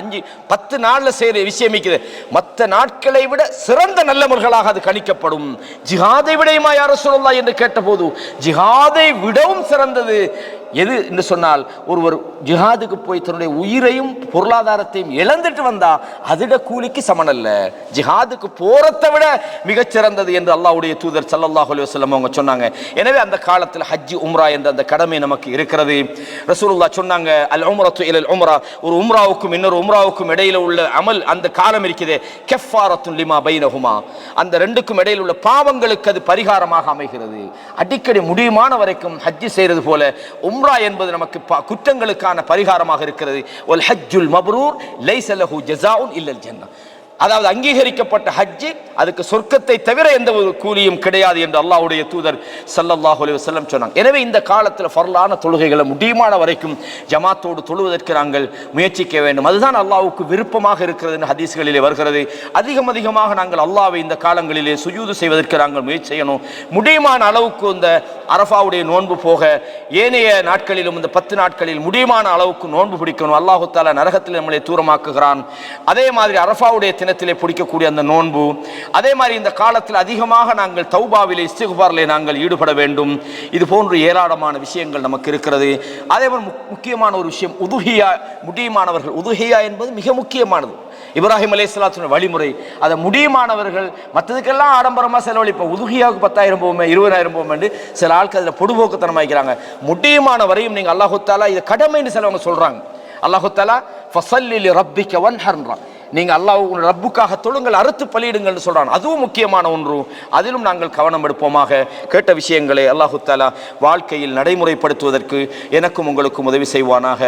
Speaker 1: 10 நாள்ல செய்யற விஷயம் இருக்குது, மற்ற நாட்களை விட சிறந்த நல்லமல்களாக அது கணிக்கப்படும். ஜிஹாதை விடையுமா யா ரசூலுல்லாஹ் என்று கேட்டபோது, ஜிஹாதை விடவும் சிறந்தது எது என்று சொன்னால், ஒருவர் ஜிஹாதுக்கு போய் தன்னுடைய உயிரையும் பொருளாதாரத்தையும் இழந்துட்டு வந்தா அதிட கூலிக்கு சமனல்ல, ஜிஹாதுக்கு போறதை விட மிகச்சிறந்தது என்று அல்லாஹ்வுடைய தூதர் ஸல்லல்லாஹு அலைஹி வஸல்லம் அவங்க சொன்னாங்க. எனவே அந்த காலத்தில் ஹஜ் உம்ரா என்ற அந்த கடமை நமக்கு இருக்கிறது. ரசூலுல்லாஹ் சொன்னாங்க, அல் உம்ரத்து இலல் உம்ரா, ஒரு உம்ராவுக்கும் இன்னொரு உம்ராவுக்கும் இடையில உள்ள அமல் அந்த காலம் இருக்குது, கஃபாரத்துன் லிமா பைனஹுமா, அந்த ரெண்டுக்கும் இடையில் உள்ள பாவங்களுக்கு அது பரிகாரமாக அமைகிறது. அடிக்கடி முடியுமான வரைக்கும் ஹஜ் செய்யறது போல உம்ரா என்பது நமக்கு குற்றங்களுக்கான பரிகாரமாக இருக்கிறது. வல் ஹஜ்ஜுல் மப்ரூர் லைஸ லஹு ஜஸாஉன் இல்லல் ஜன்னah, அதாவது அங்கீகரிக்கப்பட்ட ஹஜ்ஜி அதுக்கு சொர்க்கத்தை தவிர எந்த ஒரு கூலியும் கிடையாது என்று அல்லாஹ்வுடைய தூதர் ஸல்லல்லாஹு அலைஹி வஸல்லம் சொன்னாங்க. எனவே இந்த காலத்தில் ஃபர்லான தொழுகைகளை முடியுமான வரைக்கும் ஜமாத்தோடு தொழுவதற்கு நாங்கள் முயற்சிக்க வேண்டும். அதுதான் அல்லாஹ்வுக்கு விருப்பமாக இருக்கிறது என்று ஹதீஸ்களிலே வருகிறது. அதிகமாக நாங்கள் அல்லாஹ்வை இந்த காலங்களிலே சுஜூது செய்வதற்கு நாங்கள் முயற்சி செய்யணும். முடியுமான அளவுக்கு இந்த அரஃபாவுடைய நோன்பு போக ஏனைய நாட்களிலும் இந்த 10 நாட்களில் முடியுமான அளவுக்கு நோன்பு பிடிக்கணும். அல்லாஹு தஆலா நரகத்தில் நம்மளை தூரமாக்குகிறான். அதே மாதிரி அரஃபாவுடைய தினத்திலே பிடிக்கக்கூடிய அந்த நோன்பு, அதே மாதிரி இந்த காலத்தில் அதிகமாக நாங்கள் தௌபாவிலே இஸ்திக்பாரிலே நாங்கள் ஈடுபட வேண்டும். இது போன்ற ஏராளமான விஷயங்கள் நமக்கு இருக்கிறது. அதே மாதிரி முக்கியமான ஒரு விஷயம் உதுஹியா, முடியுமானவர்கள் உதுஹியா என்பது மிக முக்கியமானது. இப்ராஹிம் அலைஹிஸ்ஸலாத்துடைய வழிமுறை, அதை முடியுமானவர்கள் மற்றதுக்கெல்லாம் ஆடம்பரமாக செலவழிப்போம், உதுஹியாவுக்கு 10,000 போவோமே 20,000 போவோம் என்று சில ஆட்கள் அதில் பொடுபோக்குத்தனமாக வைக்கிறாங்க. முடியுமான வரையும் நீங்கள் அல்லாஹு தஆலா இதை கடமைன்னு சிலவங்க சொல்றாங்க. அல்லாஹு தஆலா ஃபஸல்லி லிரப்பிக வன்ஹர்ன்றான், நீங்க அல்லாஹ் ரப்புக்காக தொழுங்கள், அறுத்து பலியிடுங்கள்னு சொல்றான். அதுவும் முக்கியமான ஒன்று. அதிலும் நாங்கள் கவனம் எடுப்போமாக. கேட்ட விஷயங்களை அல்லாஹு தஆலா வாழ்க்கையில் நடைமுறைப்படுத்துவதற்கு எனக்கும் உங்களுக்கும் உதவி செய்வானாக.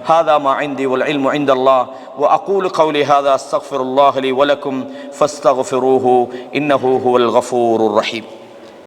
Speaker 1: ஹாதா மா இன்தி வல் இல்மு இன்தல்லாஹ் வ அகூலு கௌலி ஹாதா அஸ்தக்ஃபிருல்லாஹ் லி வ லக்கும் ஃபஸ்தக்ஃபிரூஹு இன்னஹு ஹுவல் கஃபூருர் ரஹீம்.